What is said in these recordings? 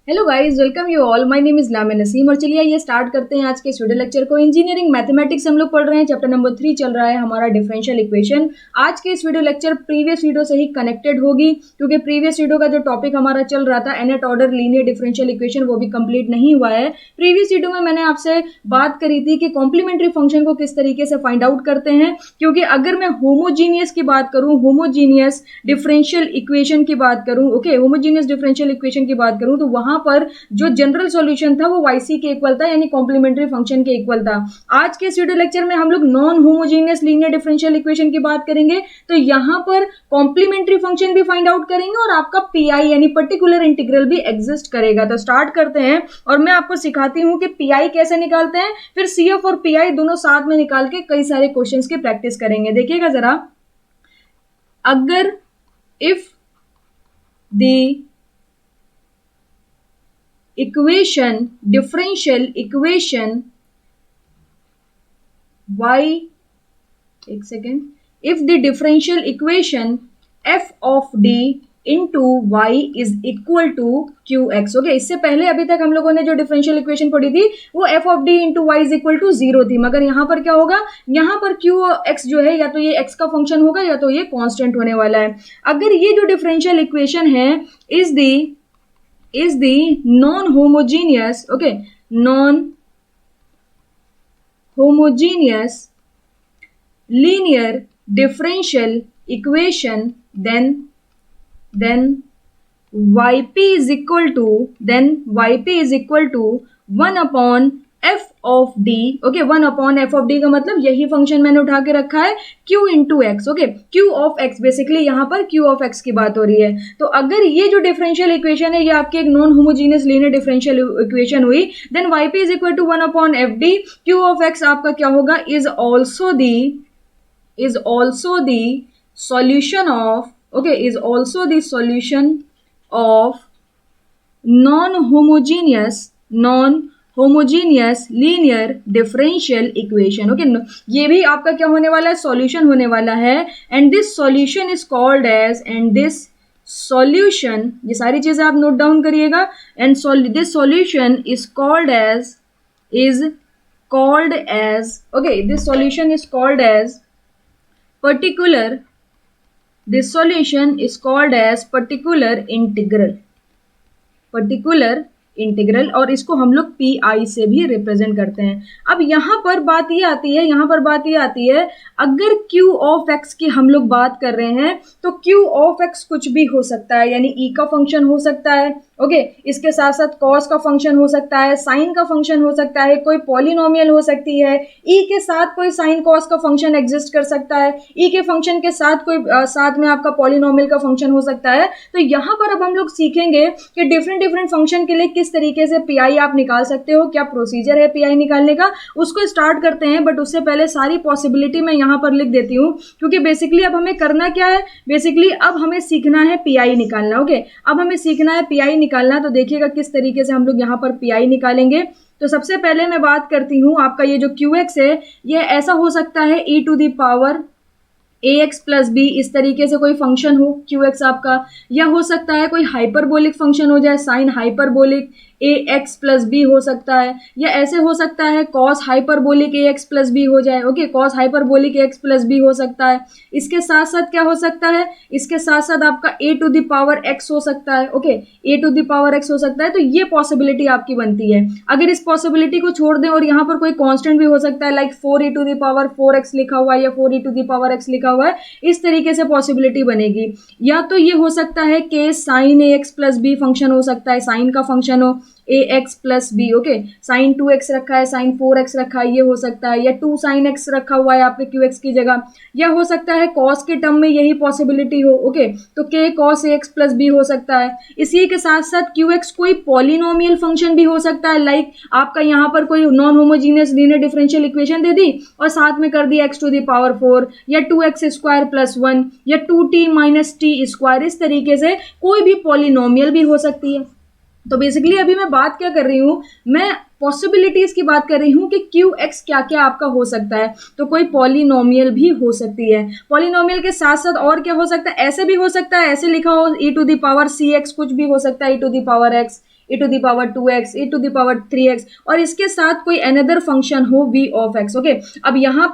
Hello guys, welcome you all. My name is Lamia Naseem और चलिए ये स्टार्ट करते हैं आज के स्टूडियो लेक्चर को। इंजीनियरिंग मैथमेटिक्स हम लोग पढ़ रहे हैं, चैप्टर नंबर 3 चल रहा है हमारा डिफरेंशियल इक्वेशन। आज के इस वीडियो लेक्चर प्रीवियस वीडियो से ही कनेक्टेड होगी, क्योंकि प्रीवियस वीडियो का जो टॉपिक हमारा चल रहा था nth order linear differential equation, वो भी कंप्लीट नहीं हुआ है। प्रीवियस वीडियो में मैंने आपसे बात करी थी कि कॉम्प्लीमेंट्री फंक्शन को किस तरीके से फाइंड आउट करते हैं, क्योंकि अगर मैं होमोजीनियस की बात करूं, होमोजीनियस डिफरेंशियल इक्वेशन की बात करूं, ओके, होमोजीनियस डिफरेंशियल इक्वेशन की बात करूं, तो वहां पर जो जनरल सॉल्यूशन था वो yc के इक्वल था, यानी कॉम्प्लीमेंट्री फंक्शन के इक्वल था। आज के इस वीडियो लेक्चर में हम लोग non homogeneous linear differential equation की बात करेंगे, तो यहां पर कॉम्प्लीमेंट्री फंक्शन भी फाइंड आउट करेंगे और आपका पीआई यानी पर्टिकुलर इंटीग्रल भी एग्जिस्ट करेगा। तो स्टार्ट करते हैं और मैं आपको सिखाती हूं कि पीआई कैसे निकालते हैं, फिर सीएफ और पीआई दोनों साथ में निकाल के कई सारे क्वेश्चंस की प्रैक्टिस करेंगे। देखिएगा जरा, अगर if the equation, differential equation y, एक second, if the differential equation f of d into y is equal to qx, okay, इससे पहले अभी तक हम लोगों ने जो डिफरेंशियल इक्वेशन पढ़ी थी वो f of d into y is equal to 0 थी, मगर यहाँ पर क्या होगा, यहाँ पर qx जो है या तो ये x का फंक्शन होगा या तो ये कांस्टेंट होने वाला है। अगर ये जो डिफरेंशियल इक्वेशन है is the non-homogeneous, okay, non-homogeneous linear differential equation, then yp is equal to 1 upon f of d, okay, 1 upon f of d का मतलब यही फंक्शन मैंने उठा के रखा है q into x, okay, q of x, basically यहाँ पर q ऑफ x की बात हो रही है। तो अगर ये जो डिफरेंशियल इक्वेशन है ये आपकी एक non homogeneous linear differential equation हुई, then yp is equal to 1 upon F D, q of x आपका क्या होगा, is also the solution of, okay, is also the solution of non homogeneous linear differential equation, okay, ये भी आपका क्या होने वाला है, सॉल्यूशन होने वाला है। And this solution is called as, ये सारी चीजें आप नोट डाउन करिएगा, and this solution is called as, okay, this solution is called as particular integral, और इसको हम लोग पी आई से भी रिप्रेजेंट करते हैं। अब यहाँ पर बात ये आती है, अगर Q ऑफ x की हम लोग बात कर रहे हैं तो Q ऑफ x कुछ भी हो सकता है, यानी e का फंक्शन हो सकता है, ओके, इसके साथ साथ cos का फंक्शन हो सकता है, sin का फंक्शन हो सकता है, कोई पॉलिनोमियल हो सकती है, e के साथ कोई sin cos का फंक्शन एग्जिस्ट कर सकता है, e के फंक्शन के साथ कोई साथ में आपका पॉलिनोमियल का फंक्शन हो सकता है। तो यहाँ पर अब हम लोग सीखेंगे कि डिफरेंट फंक्शन के लिए किस तरीके से पीआई आप निकाल सकते हो, क्या प्रोसीजर है पीआई निकालने का, उसको स्टार्ट करते हैं। बट उससे पहले सारी पॉसिबिलिटी मैं यहाँ पर लिख देती हूँ, क्योंकि बेसिकली अब हमें करना क्या है, बेसिकली अब हमें सीखना है पीआई निकालना, ओके, अब हमें सीखना है पीआई निकालना। तो देखिएगा किस तरीके से हम लोग यहाँ पर पीआई निकालेंगे। तो सबसे पहले मैं बात करती हूँ, आपका ये जो क्यूएक्स है ये ऐसा हो सकता है e to the power ax plus b, इस तरीके से कोई फंक्शन हो क्यूएक्स आपका, या हो सकता है कोई हाइपरबोलिक फंक्शन हो जाए, sine hyperbolic ax plus b हो सकता है, या ऐसे हो सकता है cos hyperbolic ax plus b हो जाए, okay, cos hyperbolic ax plus b हो सकता है। इसके साथ साथ क्या हो सकता है, इसके साथ साथ आपका a to the power x हो सकता है, okay, a to the power x हो सकता है। तो ये पॉसिबिलिटी आपकी बनती है। अगर इस पॉसिबिलिटी को छोड़ दें और यहाँ पर कोई कांस्टेंट भी हो सकता है, like 4e to the power 4x लिखा हुआ है या 4e to the power x लिखा हुआ है, इस तरीके से पॉसिबिलिटी बनेगी। या तो ये हो सकता है कि sine ax plus b function हो सकता है, साइन का फंक्शन हो ax plus b, okay, sine 2x रखा है, साइन 4x रखा है, ये हो सकता है, या 2 साइन x रखा हुआ है आपके qx की जगह, या हो सकता है cos के टर्म में यही पॉसिबिलिटी हो, ओके, तो k cos ax plus b हो सकता है। इसी के साथ साथ qx कोई पॉलिनोमियल फंक्शन भी हो सकता है, लाइक आपका यहाँ पर कोई non homogeneous linear differential equation दे दी और साथ में कर दी x टू द पावर 4 या 2x स्क्वायर प्लस 1 या 2t माइनस टी स्क्वायर, इस तरीके से कोई भी पॉलिनोमियल भी हो सकती है। तो बेसिकली अभी मैं बात क्या कर रही हूँ, मैं पॉसिबिलिटीज की बात कर रही हूँ कि क्यू एक्स क्या क्या आपका हो सकता है। तो कोई पॉलिनोमियल भी हो सकती है, पॉलिनोमियल के साथ साथ और क्या हो सकता है, ऐसे भी हो सकता है, ऐसे लिखा हो e to the power c x, कुछ भी हो सकता है e टू द पावर एक्स, e to the power 2x, e to the power 3x, और इसके साथ कोई अनदर फंक्शन हो v ऑफ x। ओके, अब यहाँ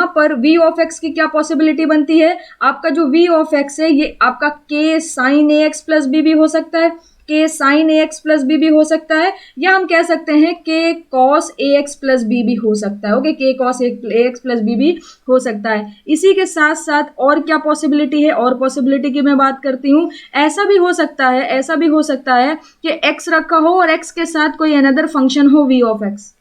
पर v ऑफ x की क्या पॉसिबिलिटी बनती है, आपका जो v ऑफ x है ये आपका k साइन ए एक्स प्लस बी भी हो सकता है, k साइन ए एक्स प्लस बी भी हो सकता है, या हम कह सकते हैं k cos A x plus B भी हो सकता है। Okay, k cos A x plus B भी हो सकता है। इसी के साथ साथ और क्या पॉसिबिलिटी है, और पॉसिबिलिटी की मैं बात करती हूँ, ऐसा भी हो सकता है कि x रखा हो और x के साथ कोई अनदर फंक्शन हो v ऑफ x।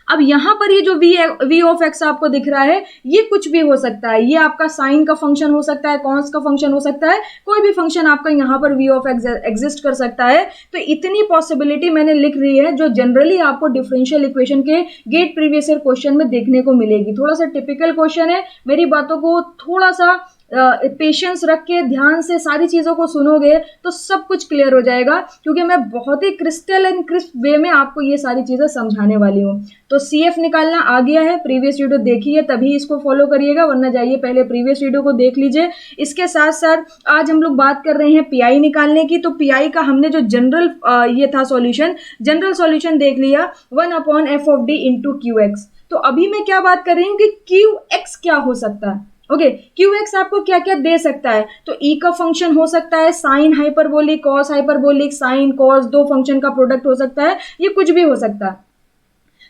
अब यहाँ पर ये जो v ऑफ x आपको दिख रहा है ये कुछ भी हो सकता है, ये आपका साइन का फंक्शन हो सकता है, कॉस का फंक्शन हो सकता है, कोई भी फंक्शन आपका यहाँ पर v ऑफ x एग्जिस्ट कर सकता है। तो इतनी पॉसिबिलिटी मैंने लिख रही है जो जनरली आपको डिफरेंशियल इक्वेशन के गेट प्रीवियस ईयर क्वेश्चन में देखने को मिलेगी। थोड़ा सा टिपिकल क्वेश्चन है, मेरी बातों को थोड़ा सा पेशेंस रख के ध्यान से सारी चीजों को सुनोगे तो सब कुछ क्लियर हो जाएगा, क्योंकि मैं बहुत ही क्रिस्टल एंड क्रिस्प वे में आपको ये सारी चीजें समझाने वाली हूँ। तो CF निकालना आ गया है, प्रीवियस वीडियो देखिए तभी इसको फॉलो करिएगा, वरना जाइए पहले प्रीवियस वीडियो को देख लीजिए। इसके साथ साथ आज हम लोग बात कर रहे हैं PI निकालने की। तो PI का हमने जो जनरल ये था जनरल सॉल्यूशन देख लिया 1/f of d into QX। तो अभी मैं क्या बात कर रही हूँ कि QX क्या हो सकता है। ओके, QX आपको क्या क्या दे सकता है, तो E का फंक्शन हो सकता है, sine hyperbolic, cos hyperbolic, sine cos, दो फंक्शन का प्रोडक्ट हो सकता है, ये कुछ भी हो सकता है।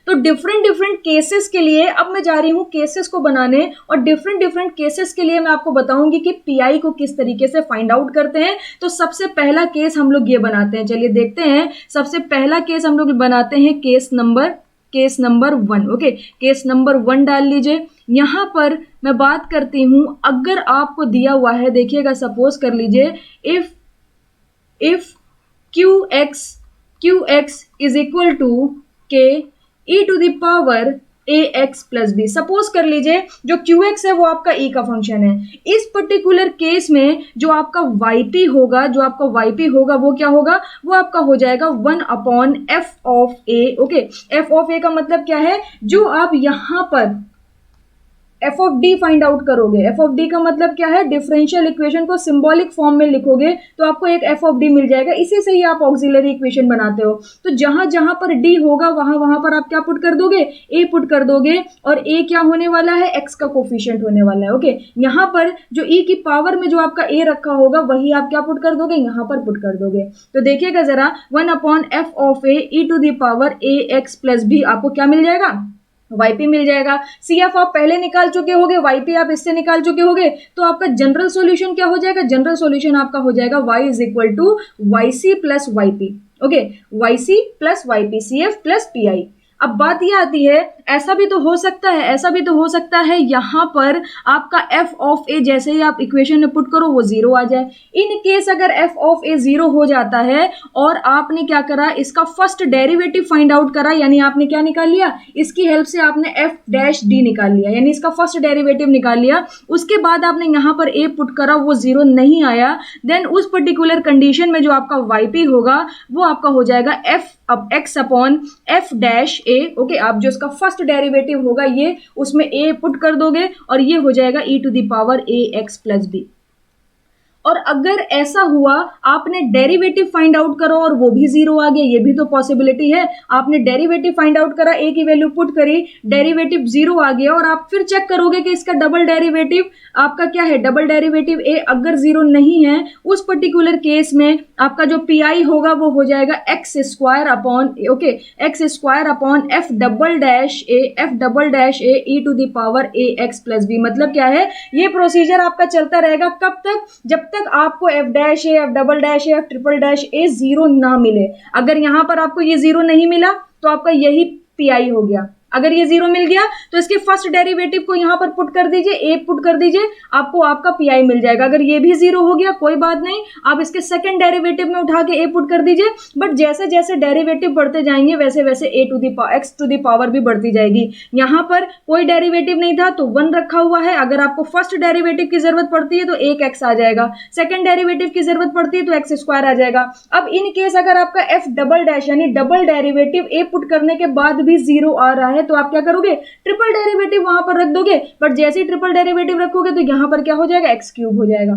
तो डिफरेंट केसेस के लिए अब मैं जा रही हूँ केसेस को बनाने, और डिफरेंट केसेस के लिए मैं आपको बताऊंगी कि PI को किस तरीके से फाइंड आउट करते हैं। तो सबसे पहला केस हम लोग ये बनाते हैं, चलिए देखते हैं। सबसे पहला केस हम लोग बनाते हैं case number 1। Okay, case number 1 डाल लीजिए। यहां पर मैं बात करती हूं, अगर आपको दिया हुआ है, देखिएगा, सपोज कर लीजिए if QX is equal to k e to the power ax plus b. Suppose कर लीजिए जो QX है वो आपका E का फंक्शन है। इस पर्टिकुलर केस में जो आपका YP होगा वो क्या होगा, वो आपका हो जाएगा 1/f of a। Okay, f of a का मतलब क्या है, जो आप यहां पर f of d find out करोगे। f ऑफ d का मतलब क्या है, डिफरेंशियल इक्वेशन को सिंबॉलिक फॉर्म में लिखोगे तो आपको एक f ऑफ d मिल जाएगा। इसी से ही आप ऑक्सिलरी इक्वेशन बनाते हो। तो जहां जहां पर d होगा वहां पर आप क्या पुट कर दोगे, a पुट कर दोगे, और a क्या होने वाला है, x का कोफिशिएंट होने वाला है। ओके, यहां पर जो e की पावर में जो आपका a रखा होगा वही आप क्या पुट कर दोगे, यहां पर पुट कर दोगे। तो देखिएगा जरा, 1/f of a e to the power ax plus b आपको क्या मिल जाएगा, YP मिल जाएगा। CF आप पहले निकाल चुके होगे, YP आप इससे निकाल चुके होगे। तो आपका जनरल सॉल्यूशन क्या हो जाएगा, जनरल सॉल्यूशन आपका हो जाएगा y is equal to YC plus YP। Okay, YC plus YP, CF plus PI। अब बात ये आती है, ऐसा भी तो हो सकता है यहां पर आपका f ऑफ a जैसे ही आप इक्वेशन में पुट करो वो 0 आ जाए। इन केस अगर f ऑफ a 0 हो जाता है और आपने क्या करा, इसका फर्स्ट डेरिवेटिव फाइंड आउट करा, यानी आपने क्या निकाल लिया, इसकी हेल्प से आपने f डैश d निकाल लिया, यानी इसका फर्स्ट डेरिवेटिव निकाल लिया। उसके बाद आपने यहां पर a पुट करा, वो 0 नहीं आया, देन उस पर्टिकुलर कंडीशन में जो आपका YP होगा वो आपका हो जाएगा x upon f dash a। Okay, आप जो इसका फर्स्ट डेरिवेटिव होगा ये, उसमें a पुट कर दोगे और ये हो जाएगा e to the power ax plus b। और अगर ऐसा हुआ आपने डेरिवेटिव फाइंड आउट करो और वो भी 0 आ गया, ये भी तो पॉसिबिलिटी है। आपने डेरिवेटिव फाइंड आउट करा, a की वैल्यू पुट करी, डेरिवेटिव 0 आ गया, और आप फिर चेक करोगे कि इसका डबल डेरिवेटिव आपका क्या है, डबल डेरिवेटिव a अगर 0 नहीं है, उस पर्टिकुलर केस में आपका जो PI होगा वो हो जाएगा x square upon f double dash a e to the power ax plus b। मतलब क्या है, ये प्रोसीजर आपका चलता रहेगा कब तक, जब तक आपको f dash a, f double dash a, f triple dash a 0 ना मिले। अगर यहां पर आपको ये 0 नहीं मिला तो आपका यही PI हो गया। अगर ये 0 मिल गया तो इसके फर्स्ट डेरिवेटिव को यहां पर पुट कर दीजिए, a पुट कर दीजिए, आपको आपका PI मिल जाएगा। अगर ये भी 0 हो गया कोई बात नहीं, आप इसके सेकंड डेरिवेटिव में उठा के a पुट कर दीजिए। बट जैसे जैसे डेरिवेटिव बढ़ते जाएंगे वैसे वैसे x टू द पावर भी बढ़ती जाएगी। यहां पर कोई डेरिवेटिव नहीं था तो 1 रखा हुआ है। अगर आपको फर्स्ट डेरिवेटिव की जरूरत पड़ती है तो एक x आ जाएगा, सेकंड डेरिवेटिव की जरूरत पड़ती है तो x स्क्वायर आ जाएगा। अब इन केस अगर आपका f डबल डैश यानी डबल डेरिवेटिव a पुट करने के बाद भी 0 आ रहा है तो आप क्या करोगे, ट्रिपल डेरिवेटिव वहां पर रख दोगे। बट जैसे ही ट्रिपल डेरिवेटिव रखोगे तो यहां पर क्या हो जाएगा, x क्यूब हो जाएगा।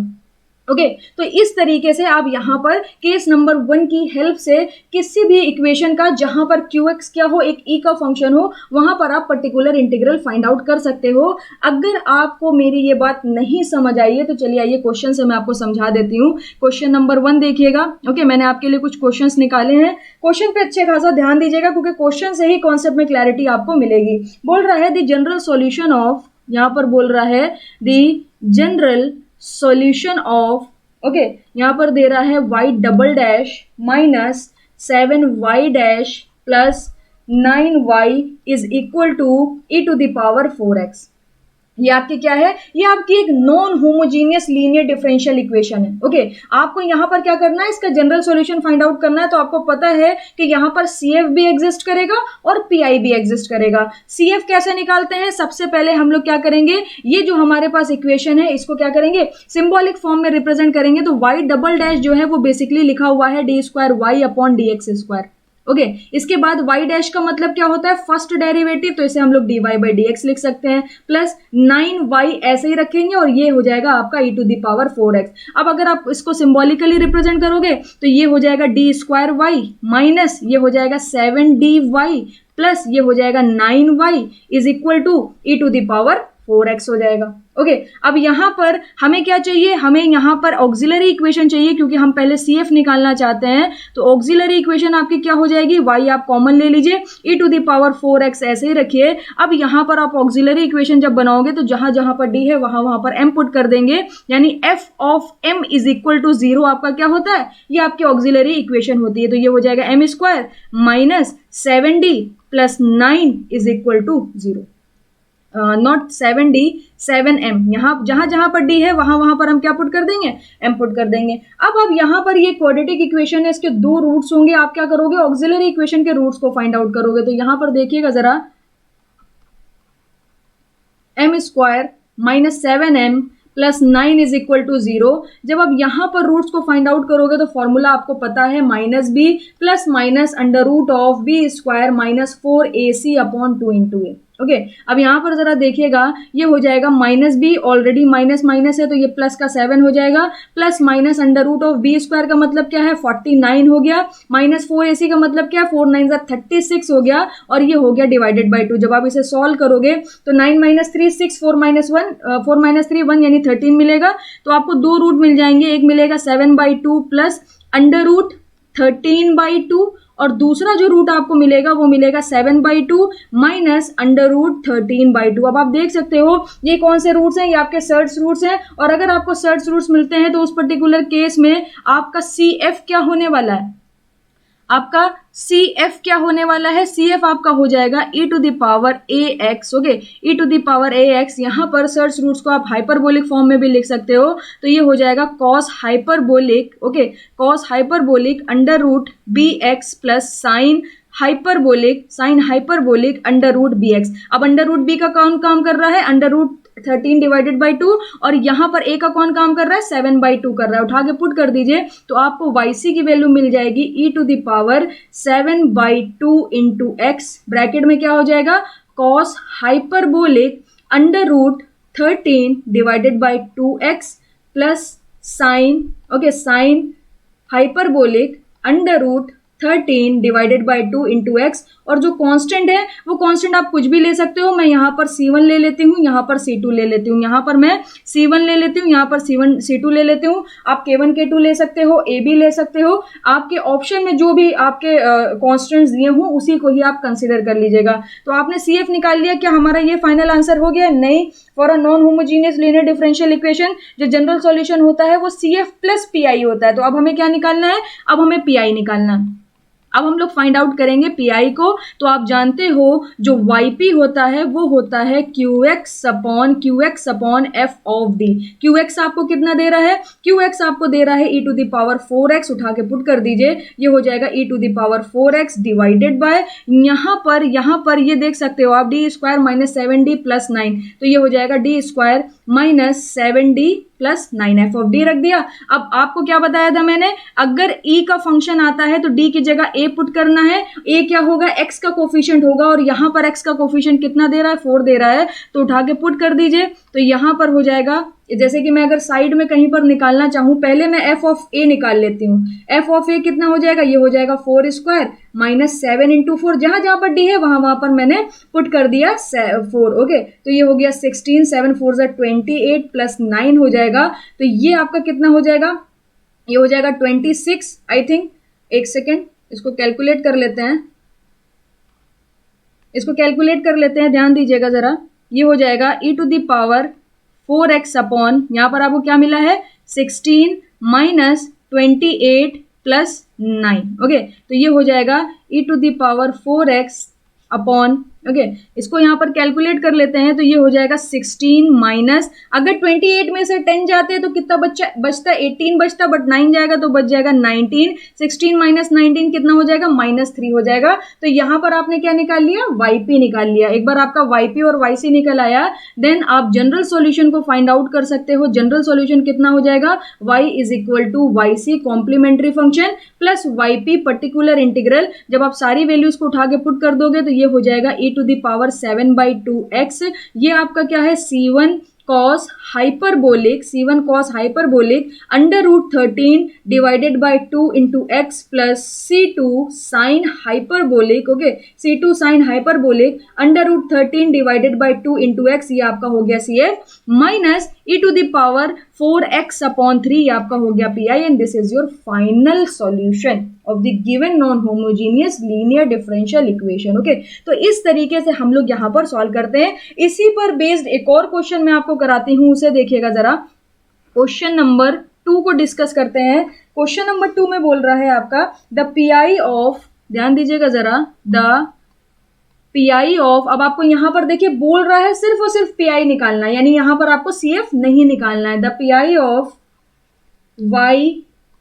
ओके तो इस तरीके से आप यहाँ पर केस नंबर 1 की हेल्प से किसी भी इक्वेशन का जहां पर QX क्या हो, एक E का फंक्शन हो, वहां पर आप पर्टिकुलर इंटीग्रल फाइंड आउट कर सकते हो। अगर आपको मेरी ये बात नहीं समझ आई है तो चलिए आइए क्वेश्चन से मैं आपको समझा देती हूँ। क्वेश्चन नंबर 1 देखिएगा। ओके मैंने आपके लिए कुछ क्वेश्चंस निकाले हैं, क्वेश्चन पे अच्छे खासा ध्यान दीजिएगा क्योंकि क्वेश्चन से ही कॉन्सेप्ट में क्लैरिटी आपको मिलेगी। बोल रहा है द जनरल सॉल्यूशन ऑफ, यहाँ पर बोल रहा है the general solution of, okay यहां पर दे रहा है y double dash minus 7y dash plus 9y is equal to e to the power 4x। ये आपकी क्या है, ये आपकी एक non homogeneous linear differential equation है। ओके आपको यहां पर क्या करना है, इसका जनरल सॉल्यूशन फाइंड आउट करना है। तो आपको पता है कि यहां पर CF भी एग्जिस्ट करेगा और PI भी एग्जिस्ट करेगा। CF कैसे निकालते हैं, सबसे पहले हम लोग क्या करेंगे, ये जो हमारे पास इक्वेशन है इसको क्या करेंगे, सिंबॉलिक फॉर्म में रिप्रेजेंट करेंगे। तो y डबल डैश जो है वो बेसिकली लिखा हुआ है d square y upon dx square. Okay इसके बाद y डैश का मतलब क्या होता है, फर्स्ट डेरिवेटिव, तो इसे हम लोग dy बाई dx लिख सकते हैं, प्लस 9y ऐसे ही रखेंगे और ये हो जाएगा आपका e to the power 4x। अब अगर आप इसको सिंबॉलिकली रिप्रेजेंट करोगे तो ये हो जाएगा d स्क्वायर y माइनस ये हो जाएगा 7dy प्लस ये हो जाएगा 9y is equal to e to the power 4x हो जाएगा। ओके अब यहां पर हमें क्या चाहिए, हमें यहां पर ऑक्सिलरी इक्वेशन चाहिए क्योंकि हम पहले CF निकालना चाहते हैं। तो ऑक्सिलरी इक्वेशन आपकी क्या हो जाएगी, y आप कॉमन ले लीजिए, e to the power 4x ऐसे ही रखिए। अब यहां पर आप ऑक्सिलरी इक्वेशन जब बनाओगे तो जहां जहां पर d है वहां वहां पर m पुट कर देंगे, यानी f of m is equal to 0 आपका क्या होता है, ये आपकी ऑक्सिलरी इक्वेशन होती है। तो ये हो जाएगा m square minus 7d plus 9 is equal to 0, not 7d 7m। यहाँ जहां जहां पर d है वहां वहां पर हम क्या पुट कर देंगे, m पुट कर देंगे। अब यहाँ पर ये क्वाड्रेटिक इक्वेशन है, इसके दो रूट्स होंगे, आप क्या करोगे, ऑक्सिलरी इक्वेशन के रूट्स को फाइंड आउट करोगे। तो यहां पर देखिएगा जरा, m square minus 7m plus 9 is equal to 0। जब आप यहां पर रूट्स को फाइंड आउट करोगे तो फॉर्मूला आपको पता है minus b plus minus under root of b square minus 4ac upon 2 into a. Okay अब यहां पर जरा देखिएगा, ये हो जाएगा minus b, already minus minus है तो ये प्लस का 7 हो जाएगा, plus minus under root of b square का मतलब क्या है 49 हो गया, माइनस 4ac का मतलब क्या है 4 9 36 हो गया, और ये हो गया डिवाइडेड बाई 2। जब आप इसे सॉल्व करोगे तो 9 माइनस 3 6, 4 माइनस 3 1 यानी 13 मिलेगा। तो आपको दो रूट मिल जाएंगे, एक मिलेगा 7/2 प्लस अंडर रूट 13/2 और दूसरा जो रूट आपको मिलेगा वो मिलेगा 7/2 माइनस अंडर रूट 13/2। अब आप देख सकते हो ये कौन से रूट्स हैं, ये आपके सर्च रूट्स हैं। और अगर आपको सर्च रूट्स मिलते हैं तो उस पर्टिकुलर केस में आपका CF क्या होने वाला है, आपका CF क्या होने वाला है, CF आपका हो जाएगा e to the power ax। Okay e to the power ax, यहाँ पर सर्च रूट्स को आप हाइपरबोलिक फॉर्म में भी लिख सकते हो। तो ये हो जाएगा cos hyperbolic, okay cos hyperbolic under root bx plus sine hyperbolic under root bx। अब अंडर रूट b का कौन काम कर रहा है, अंडर रूट 13 डिवाइडेड बाई 2, और यहां पर a का कौन काम कर रहा है 7/2 कर रहा है। उठा के पुट कर दीजिए तो आपको yc की वैल्यू मिल जाएगी e to the power 7/2 into x, bracket में क्या हो जाएगा cos hyperbolic under root 13 divided by 2x plus sine, okay sine hyperbolic under root 13 divided by 2 into x. और जो कांस्टेंट है वो कांस्टेंट आप कुछ भी ले सकते हो। मैं यहाँ पर C1 ले लेती हूँ, यहाँ पर C2 ले लेती हूँ, यहाँ पर मैं C1 ले लेती हूँ, यहाँ पर C2 ले लेती हूँ। आप K1 K2 ले सकते हो, A भी ले सकते हो, आपके ऑप्शन में जो भी आपके कांस्टेंट्स दिए हों उसी को ही आप कंसिडर कर लीजिएगा। तो आपने CF निकाल लिया, क्या हमारा ये फाइनल आंसर हो गया? नहीं। For a non homogeneous linear differential equation जो जनरल सॉल्यूशन होता है वो CF प्लस PI होता है। तो अब हमें क्या निकालना है, अब हमें PI निकालना है। अब हम लोग फाइंड आउट करेंगे PI को। तो आप जानते हो जो YP होता है वो होता है QX upon F of D। QX आपको कितना दे रहा है, QX आपको दे रहा है e to the power 4x, उठा के पुट कर दीजिए, ये हो जाएगा e to the power 4x divided by यहाँ पर ये देख सकते हो आप d square minus 7d plus 9, तो ये हो जाएगा d square minus 7d plus 9 f of d रख दिया। अब आपको क्या बताया था मैंने, अगर e का फंक्शन आता है तो d की जगह a पुट करना है। a क्या होगा, x का कोफिशिएंट होगा, और यहाँ पर x का कोफिशिएंट कितना दे रहा है 4 दे रहा है, तो उठा के पुट कर दीजिए। तो यहाँ पर हो जाएगा जैसे कि मैं अगर साइड में कहीं पर निकालना चाहूं, पहले मैं एफ ऑफ ए निकाल लेती हूँ। एफ ऑफ ए कितना हो जाएगा, ये हो जाएगा 4² माइनस 7 इंटू 4, जहां जहां पर डी है वहां वहां पर मैंने पुट कर दिया 4। ओके, तो ये हो गया 16, 7 4 28 प्लस 9 हो जाएगा। तो ये आपका कितना हो जाएगा, ये हो जाएगा 26 आई थिंक। एक सेकेंड, इसको कैलकुलेट कर लेते हैं, इसको कैलकुलेट कर लेते हैं, ध्यान दीजिएगा जरा। ये हो जाएगा e to the power 4x upon, यहाँ पर आपको क्या मिला है 16 माइनस 28 प्लस 9। ओके, तो ये हो जाएगा e to the power 4x upon, okay, इसको यहाँ पर कैलकुलेट कर लेते हैं। तो ये हो जाएगा 16 माइनस, अगर 28 में से 10 जाते हैं तो कितना बचता 18 बचता, बट 9 जाएगा तो बच जाएगा 19। 16 माइनस 19 कितना हो जाएगा, -3 हो जाएगा। तो यहाँ पर आपने क्या निकाल लिया, YP निकाल लिया। एक बार आपका YP और YC निकल आया, देन आप जनरल सॉल्यूशन को फाइंड आउट कर सकते हो। जनरल सॉल्यूशन कितना हो जाएगा, y is equal to YC complementary function plus YP particular integral. जब आप सारी वैल्यूज को उठा के पुट कर दोगे तो ये हो जाएगा e to the power 7/2x। ये आपका क्या है, C1 cos hyperbolic, C1 cos hyperbolic under root 13 divided by 2 into x plus C2 sine hyperbolic, okay, C2 sine hyperbolic under root 13 divided by 2 into x, ये आपका हो गया CF minus e to the power 4x upon 3, ये आपका हो गया PI। And this is your final solution of the given non homogeneous linear differential equation. Okay, तो इस तरीके से हम लोग यहाँ पर सॉल्व करते हैं। इसी पर बेस्ड एक और क्वेश्चन मैं आपको कराती हूँ, उसे देखिएगा जरा। क्वेश्चन नंबर 2 को डिस्कस करते हैं। क्वेश्चन नंबर 2 में बोल रहा है आपका द PI ऑफ, ध्यान दीजिएगा जरा, द PI ऑफ, अब आपको यहां पर देखिए बोल रहा है सिर्फ और सिर्फ PI निकालना है, यानी यहां पर आपको CF नहीं निकालना है। The PI of y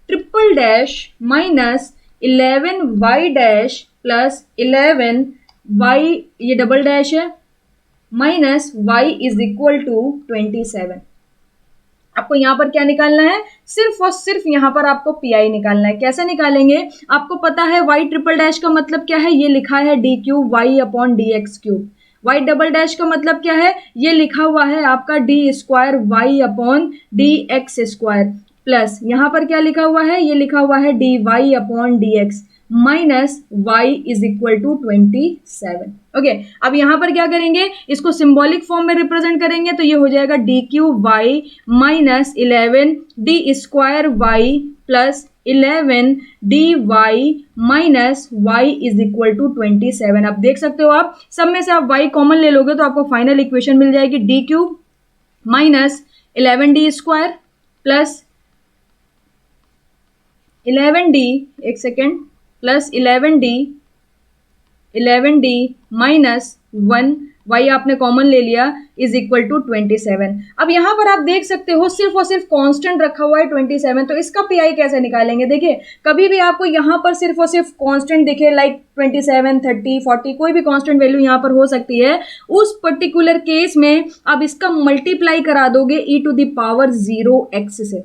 triple dash minus 11y dash plus 11y, ये डबल डैश है, minus y is equal to 27। आपको यहां पर क्या निकालना है, सिर्फ और सिर्फ यहां पर आपको PI निकालना है। कैसे निकालेंगे, आपको पता है y ट्रिपल डैश का मतलब क्या है, ये लिखा है d cube y upon dx cube. y double dash का मतलब क्या है, ये लिखा हुआ है आपका d square y upon dx square, plus यहां पर क्या लिखा हुआ है, ये लिखा हुआ है dy upon dx minus y is equal to 27। Okay, अब यहां पर क्या करेंगे, इसको सिंबॉलिक फॉर्म में रिप्रेजेंट करेंगे। तो ये हो जाएगा d cube y minus 11 d square y plus 11 dy minus y is equal to 27। अब देख सकते हो आप, सब में से आप y कॉमन ले लोगे तो आपको फाइनल इक्वेशन मिल जाएगी d cube minus 11d square plus 11d, एक second, plus 11d minus 1, y आपने कॉमन ले लिया, इज इक्वल टू 27। अब यहां पर आप देख सकते हो सिर्फ और सिर्फ कांस्टेंट रखा हुआ है 27, तो इसका PI कैसे निकालेंगे। देखिए, कभी भी आपको यहां पर सिर्फ और सिर्फ कांस्टेंट दिखे, लाइक 27, 30, 40, कोई भी कांस्टेंट वैल्यू यहां पर हो सकती है, उस पर्टिकुलर केस में आप इसका मल्टीप्लाई करा दोगे e to the power 0x से,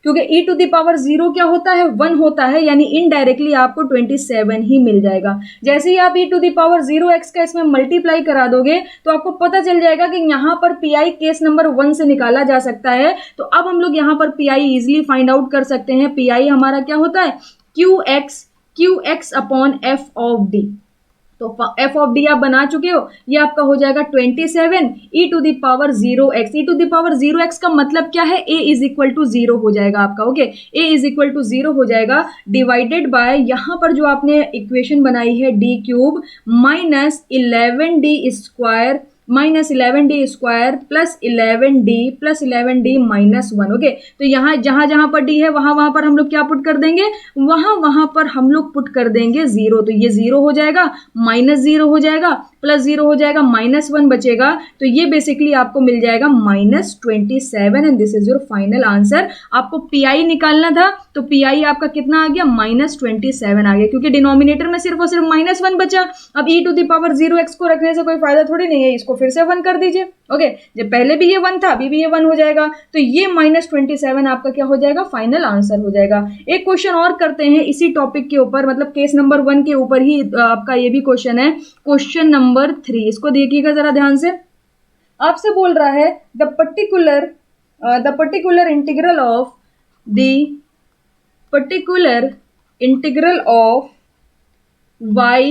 क्योंकि e टू द पावर 0 क्या होता है, 1 होता है, यानी इनडायरेक्टली आपको 27 ही मिल जाएगा। जैसे ही आप e to the power 0x का इसमें मल्टीप्लाई करा दोगे तो आपको पता चल जाएगा कि यहाँ पर PI केस नंबर 1 से निकाला जा सकता है। तो अब हम लोग यहाँ पर PI इजिली फाइंड आउट कर सकते हैं। PI हमारा क्या होता है, QX upon f of d। तो f ऑफ d आप बना चुके हो, ये आपका हो जाएगा 27 e to the power 0x। e to the power 0x का मतलब क्या है, a इज इक्वल टू 0 हो जाएगा आपका। Okay, a is equal to 0 हो जाएगा, डिवाइडेड बाय यहाँ पर जो आपने इक्वेशन बनाई है d cube minus 11d square minus 11d square plus 11d minus 1। Okay, तो यहाँ जहां जहां पर d है वहां पर हम लोग क्या पुट कर देंगे, वहां पर हम लोग पुट कर देंगे 0। तो ये 0 हो जाएगा, -0 हो जाएगा, +0 हो जाएगा, -1 बचेगा। तो ये बेसिकली आपको मिल जाएगा -27 and this is your final answer. आपको PI निकालना था तो PI आपका कितना आ गया, -27 आ गया, क्योंकि डिनोमिनेटर में सिर्फ और सिर्फ -1 बचा। अब e to the power 0x को रखने से कोई फायदा थोड़ी नहीं है, इसको फिर से 1 कर दीजिए। ओके, जब पहले भी ये 1 था, अभी भी ये 1 हो जाएगा, तो ये -27 आपका क्या हो जाएगा, फाइनल आंसर हो जाएगा। एक क्वेश्चन और करते हैं इसी टॉपिक के ऊपर, मतलब केस नंबर 1 के ऊपर ही आपका ये भी क्वेश्चन है, क्वेश्चन नंबर 3। इसको देखिएगा जरा ध्यान से। आपसे बोल रहा है the particular the particular integral of y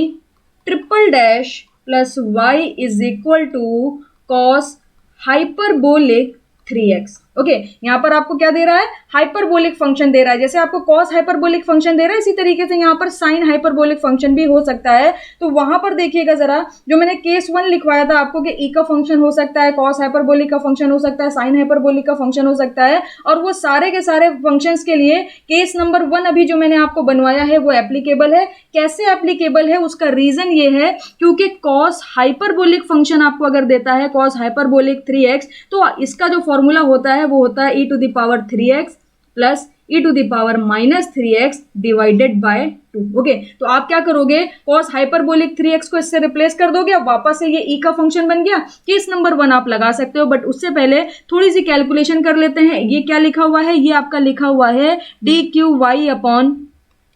triple dash plus y is equal to cos hyperbolic 3x। Okay, यहाँ पर आपको क्या दे रहा है, हाइपरबोलिक फंक्शन दे रहा है। जैसे आपको कॉस हाइपरबोलिक फंक्शन दे रहा है, इसी तरीके से यहाँ पर साइन हाइपरबोलिक फंक्शन भी हो सकता है। तो वहां पर देखिएगा जरा, जो मैंने केस 1 लिखवाया था आपको कि ई का फंक्शन हो सकता है, कॉस हाइपरबोलिक का फंक्शन हो सकता है, साइन हाइपरबोलिक का फंक्शन हो सकता है, और वो सारे के सारे फंक्शंस के लिए केस नंबर 1 अभी जो मैंने आपको बनवाया है वो एप्लीकेबल है। कैसे एप्लीकेबल है, उसका रीजन ये है क्योंकि कॉस हाइपरबोलिक फंक्शन आपको अगर देता है कॉस हाइपरबोलिक 3x, तो इसका जो फॉर्मूला होता है वो होता है e to the power 3x plus e to the power minus 3x divided by 2। Okay, तो आप क्या करोगे, कॉस हाइपरबोलिक 3x को इससे रिप्लेस कर दोगे, अब वापस से ये e का फंक्शन बन गया। केस नंबर 1 आप लगा सकते हो, बट उससे पहले थोड़ी सी कैलकुलेशन कर लेते हैं। ये क्या लिखा हुआ है, ये आपका लिखा हुआ है dqy upon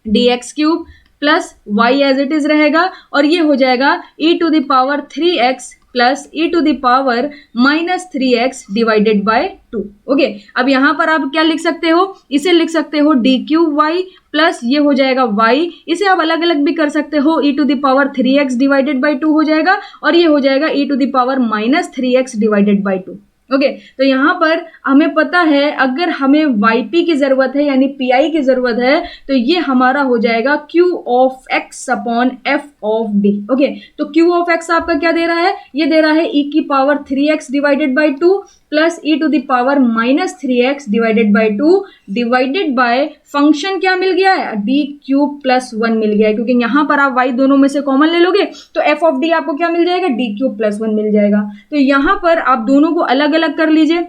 dx cube plus y as it is रहेगा, और ये हो जाएगा e to the power 3x plus e to the power minus 3x divided by 2। Okay, अब यहां पर आप क्या लिख सकते हो, इसे लिख सकते हो डी क्यू वाई प्लस ये हो जाएगा y, इसे आप अलग अलग भी कर सकते हो, e to the power 3x divided by 2 हो जाएगा, और ये हो जाएगा e to the power minus 3x divided by 2। Okay, तो यहां पर हमें पता है अगर हमें yp की जरूरत है यानी pi की जरूरत है, तो ये हमारा हो जाएगा q of x upon f of d। Okay, तो q ऑफ x आपका क्या दे रहा है, ये दे रहा है e की power 3x divided by 2 plus e to the power minus 3x divided by 2 divided by function क्या मिल गया है, d क्यूब प्लस 1 मिल गया है, क्योंकि यहां पर आप y दोनों में से कॉमन ले लोगे तो f ऑफ d आपको क्या मिल जाएगा, d क्यूब प्लस 1 मिल जाएगा। तो यहां पर आप दोनों को अलग अलग कर लीजिए,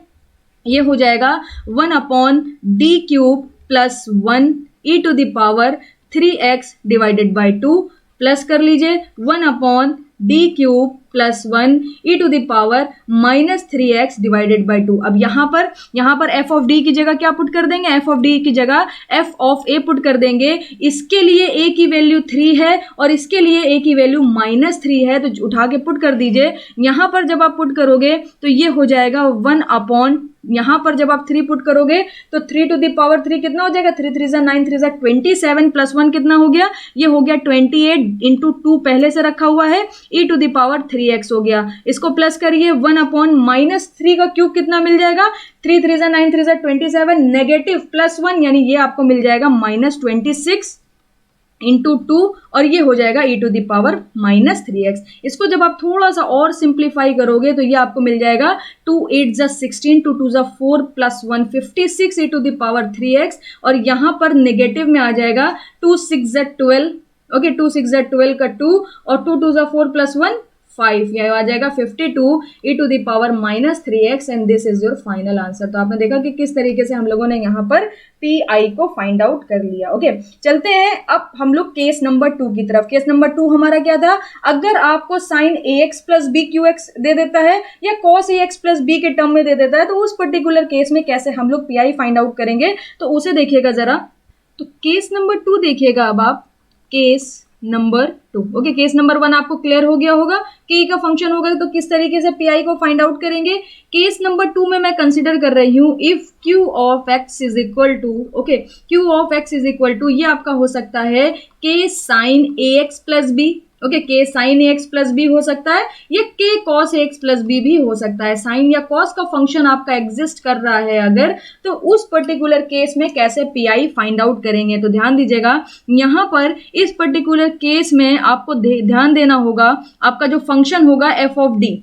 ये हो जाएगा 1 upon d cube plus 1 e to the power 3x divided by 2 plus कर लीजिए 1 upon d cube plus 1 e to the power minus 3x divided by 2। अब यहां पर f ऑफ d की जगह क्या पुट कर देंगे, f ऑफ d की जगह f ऑफ a पुट कर देंगे। इसके लिए a की वैल्यू 3 है और इसके लिए a की वैल्यू माइनस 3 है, तो उठा के पुट कर दीजिए। यहां पर जब आप पुट करोगे तो ये हो जाएगा 1 अपॉन, यहां पर जब आप 3 पुट करोगे तो 3 टू द पावर 3 कितना हो जाएगा, 3 3 9 3 27 प्लस 1 कितना हो गया, ये हो गया 28 इंटू 2 पहले से रखा हुआ है, e to the power 3x हो गया। इसको प्लस करिए 1 अपॉन माइनस 3 का क्यूब कितना मिल जाएगा, 3 3 9 3 27 नेगेटिव प्लस 1 यानी ये आपको मिल जाएगा माइनस 26 इंटू 2 और ये हो जाएगा e to the power minus 3x। इसको जब आप थोड़ा सा और सिंप्लीफाई करोगे तो ये आपको मिल जाएगा 2 8 जा 16 2 2 जा 4 plus 1 56 e to the power 3x, और यहां पर नेगेटिव में आ जाएगा 2 6 जा 12। ओके, 2 6 जा 12 का 2 और 2 2 जा 4 प्लस 1 5, यह आ जाएगा 52 e to the power minus 3x and this is your final answer. तो आपने देखा कि किस तरीके से हम लोगों ने यहाँ पर pi को फाइंड आउट कर लिया। ओके, चलते हैं अब हम लोग केस नंबर 2 की तरफ। केस नंबर 2 हमारा क्या था, अगर आपको sine ax plus b q x दे देता है या cos ax प्लस बी के टर्म में दे देता है, तो उस पर्टिकुलर केस में कैसे हम लोग pi फाइंड आउट करेंगे, तो उसे देखिएगा जरा। तो केस नंबर 2 देखिएगा अब आप, case number 2। Okay, case number 1 आपको क्लियर हो गया होगा कि का फंक्शन होगा तो किस तरीके से pi को फाइंड आउट करेंगे। केस नंबर 2 में मैं कंसीडर कर रही हूं if q of x is equal to, okay, q of x is equal to, ये आपका हो सकता है k sine ax plus b। Okay, k sine ax plus b हो सकता है, ये k cos ax plus b भी हो सकता है। साइन या cos का फंक्शन आपका एग्जिस्ट कर रहा है अगर, तो उस पर्टिकुलर केस में कैसे pi फाइंड आउट करेंगे। तो ध्यान दीजिएगा, यहां पर इस पर्टिकुलर केस में आपको ध्यान देना होगा, आपका जो फंक्शन होगा f ऑफ d।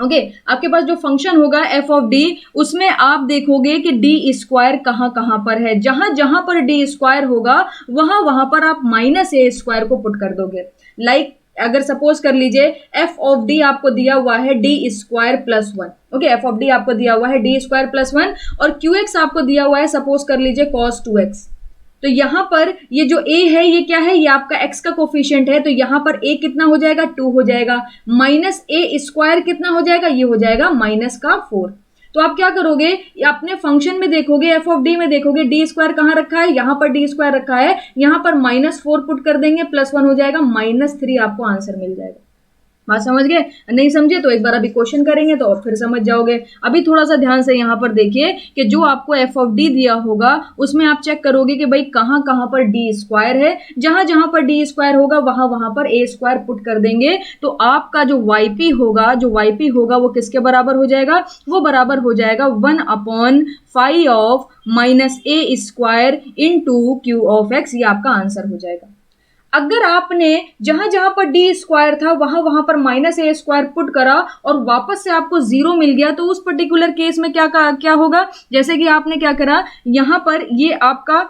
ओके, आपके पास जो फंक्शन होगा f ऑफ d, उसमें आप देखोगे कि d स्क्वायर कहां पर है, जहां जहां पर d स्क्वायर होगा वहां पर आप माइनस a स्क्वायर को पुट कर दोगे। लाइक अगर सपोज कर लीजिए f ऑफ d आपको दिया हुआ है d square plus 1। Okay, f of d आपको दिया हुआ है d स्क्वायर प्लस 1 और qx आपको दिया हुआ है सपोज कर लीजिए cos 2x। तो यहां पर ये जो a है ये क्या है, ये आपका x का कोफिशिएंट है, तो यहां पर a कितना हो जाएगा, 2 हो जाएगा, माइनस a स्क्वायर कितना हो जाएगा, ये हो जाएगा माइनस का 4। तो आप क्या करोगे, अपने फंक्शन में देखोगे, f ऑफ d में देखोगे d स्क्वायर कहाँ रखा है, यहाँ पर d स्क्वायर रखा है, यहाँ पर माइनस 4 पुट कर देंगे, प्लस 1 हो जाएगा, माइनस 3 आपको आंसर मिल जाएगा। बात समझ गए? नहीं समझे तो एक बार अभी क्वेश्चन करेंगे तो फिर समझ जाओगे। अभी थोड़ा सा ध्यान से यहाँ पर देखिए कि जो आपको एफ ऑफ डी दिया होगा उसमें आप चेक करोगे कि भाई कहाँ कहाँ पर डी स्क्वायर है। जहां जहां पर डी स्क्वायर होगा वहां वहां पर ए स्क्वायर पुट कर देंगे, तो आपका जो वाईपी होगा वो किसके बराबर हो जाएगा? वो बराबर हो जाएगा 1/5 of minus a square into Q of x. ये आपका आंसर हो जाएगा। अगर आपने जहां जहां पर डी स्क्वायर था वहां वहां पर माइनस ए स्क्वायर पुट करा और वापस से आपको जीरो मिल गया, तो उस पर्टिकुलर केस में क्या होगा? जैसे कि आपने क्या करा, यहां पर ये आपका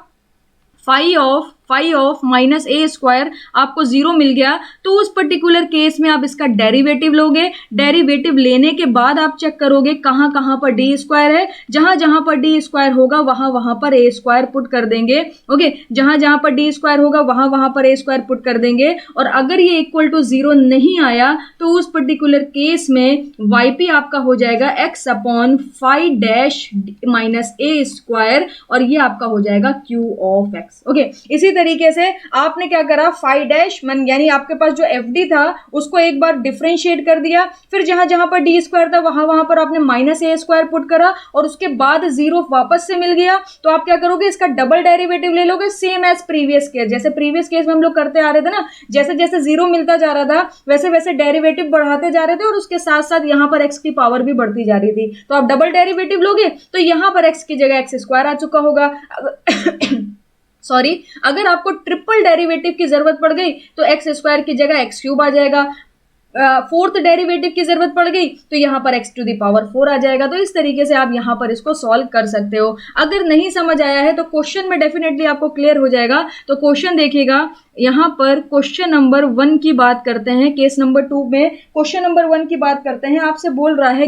phi of minus a square आपको जीरो मिल गया, तो उस पर्टिकुलर केस में आप इसका डेरिवेटिव लोगे। डेरिवेटिव लेने के बाद आप चेक करोगे कहां कहां पर डी स्क्वायर है। जहां जहां पर डी स्क्वायर होगा वहां वहां पर ए स्क्वायर पुट कर देंगे। ओके, जहां जहां पर डी स्क्वायर होगा वहां वहां पर ए स्क्वायर पुट कर देंगे। और अगर ये इक्वल टू जीरो नहीं आया तो उस पर्टिकुलर केस में वाईपी आपका हो जाएगा x upon phi dash minus a square, और ये आपका हो जाएगा क्यू ऑफ एक्स। ओके, इसी तरीके से आपने क्या करा, फाई डैश मन यानी आपके पास जो एफ डी था उसको एक बार डिफरेंशिएट कर दिया, फिर जहां जहां पर डी स्क्वायर था वहां वहां पर आपने माइनस ए स्क्वायर पुट करा और उसके बाद जीरो वापस से मिल गया, तो आप क्या करोगे, इसका डबल डेरिवेटिव ले लोगे, सेम एज प्रीवियस केस। जैसे प्रीवियस केस में हम लोग करते आ रहे थे ना, जैसे जैसे जीरो मिलता जा रहा था वैसे वैसे डेरिवेटिव बढ़ाते जा रहे थे और उसके साथ साथ यहां पर एक्स की पावर भी बढ़ती जा रही थी। तो आप डबल डेरिवेटिव लोगे तो यहां पर एक्स की जगह एक्स स्क्वायर आ चुका होगा। सॉरी, अगर आपको ट्रिपल डेरिवेटिव की जरूरत पड़ गई तो एक्स स्क्वायर की जगह एक्स क्यूब आ जाएगा। फोर्थ डेरिवेटिव की जरूरत पड़ गई तो यहां पर एक्स टू द पावर 4 आ जाएगा। तो इस तरीके से आप यहां पर इसको सॉल्व कर सकते हो। अगर नहीं समझ आया है तो क्वेश्चन में डेफिनेटली आपको क्लियर हो जाएगा। तो क्वेश्चन देखिएगा, यहां पर क्वेश्चन नंबर 1 की बात करते हैं। केस नंबर 2 में क्वेश्चन नंबर 1 की बात करते हैं। आपसे बोल रहा है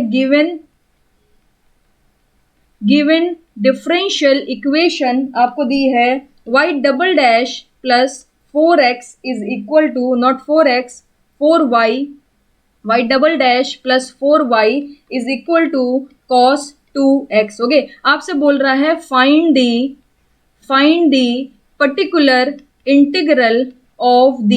गिवन डिफरेंशियल इक्वेशन आपको दी है y double dash plus 4x is equal to not 4x 4y, y double dash plus 4y is equal to cos 2x। Okay, आपसे बोल रहा है find the particular integral of the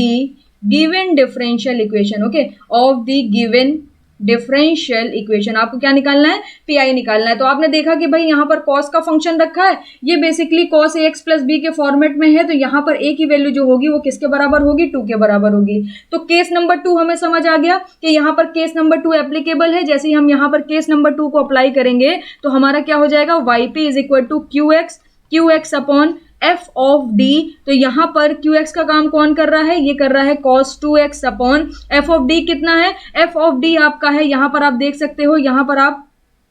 given differential equation. Okay, of the given differential equation आपको क्या निकालना है, pi निकालना है। तो आपने देखा कि भाई यहाँ पर कॉस का फंक्शन रखा है, ये basically cos A x plus b के फॉर्मेट में है, तो यहाँ पर ए की वैल्यू जो होगी वो किसके बराबर होगी, 2 के बराबर होगी। तो केस नंबर 2 हमें समझ आ गया कि यहाँ पर केस नंबर 2 एप्लीकेबल है। जैसे ही हम यहाँ पर केस नंबर 2 को अप्लाई करेंगे तो हमारा क्या हो जाएगा, y p is equal to q x upon f of d. तो यहां पर क्यू एक्स का काम कौन कर रहा है, ये कर रहा है cos 2x upon f of D कितना है, एफ ऑफ डी आपका है, यहां पर आप देख सकते हो, यहां पर आप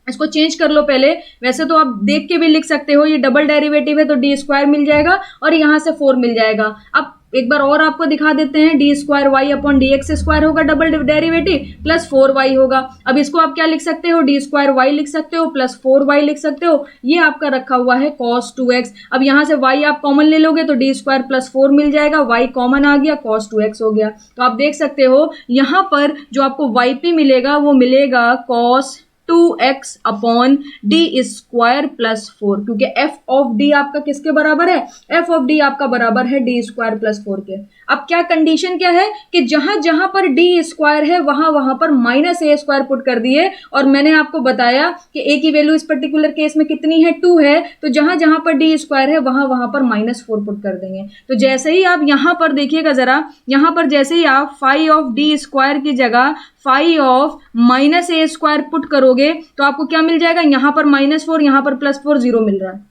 इसको चेंज कर लो पहले। वैसे तो आप देख के भी लिख सकते हो, ये डबल डेरिवेटिव है तो डी स्क्वायर मिल जाएगा और यहां से 4 मिल जाएगा। अब एक बार और आपको दिखा देते हैं, d square y upon d x square होगा डबल डेरिवेटिव प्लस 4y होगा। अब इसको आप क्या लिख सकते हो, डी स्क्वायर वाई लिख सकते हो प्लस 4y लिख सकते हो। ये आपका रखा हुआ है cos 2x। अब यहां से y आप कॉमन ले लोगे तो डी स्क्वायर प्लस 4 मिल जाएगा, y कॉमन आ गया, cos 2x हो गया। तो आप देख सकते हो यहां पर जो आपको yp मिलेगा वो मिलेगा cos 2x upon D square plus 4, क्योंकि एफ ऑफ डी आपका किसके बराबर है, एफ ऑफ डी आपका बराबर है डी स्क्वायर प्लस 4 के। अब क्या कंडीशन क्या है कि जहां जहां पर डी स्क्वायर है वहां वहां पर माइनस ए स्क्वायर पुट कर दिए, और मैंने आपको बताया कि ए की वैल्यू इस पर्टिकुलर केस में कितनी है, 2 है, तो जहां जहां पर डी स्क्वायर है वहां वहां पर -4 पुट कर देंगे। तो जैसे ही आप यहां पर देखिएगा जरा, यहां पर जैसे ही आप फाई ऑफ डी स्क्वायर की जगह phi of minus a square put करोगे तो आपको क्या मिल जाएगा, यहां पर -4, यहां पर +4, 0 मिल रहा है।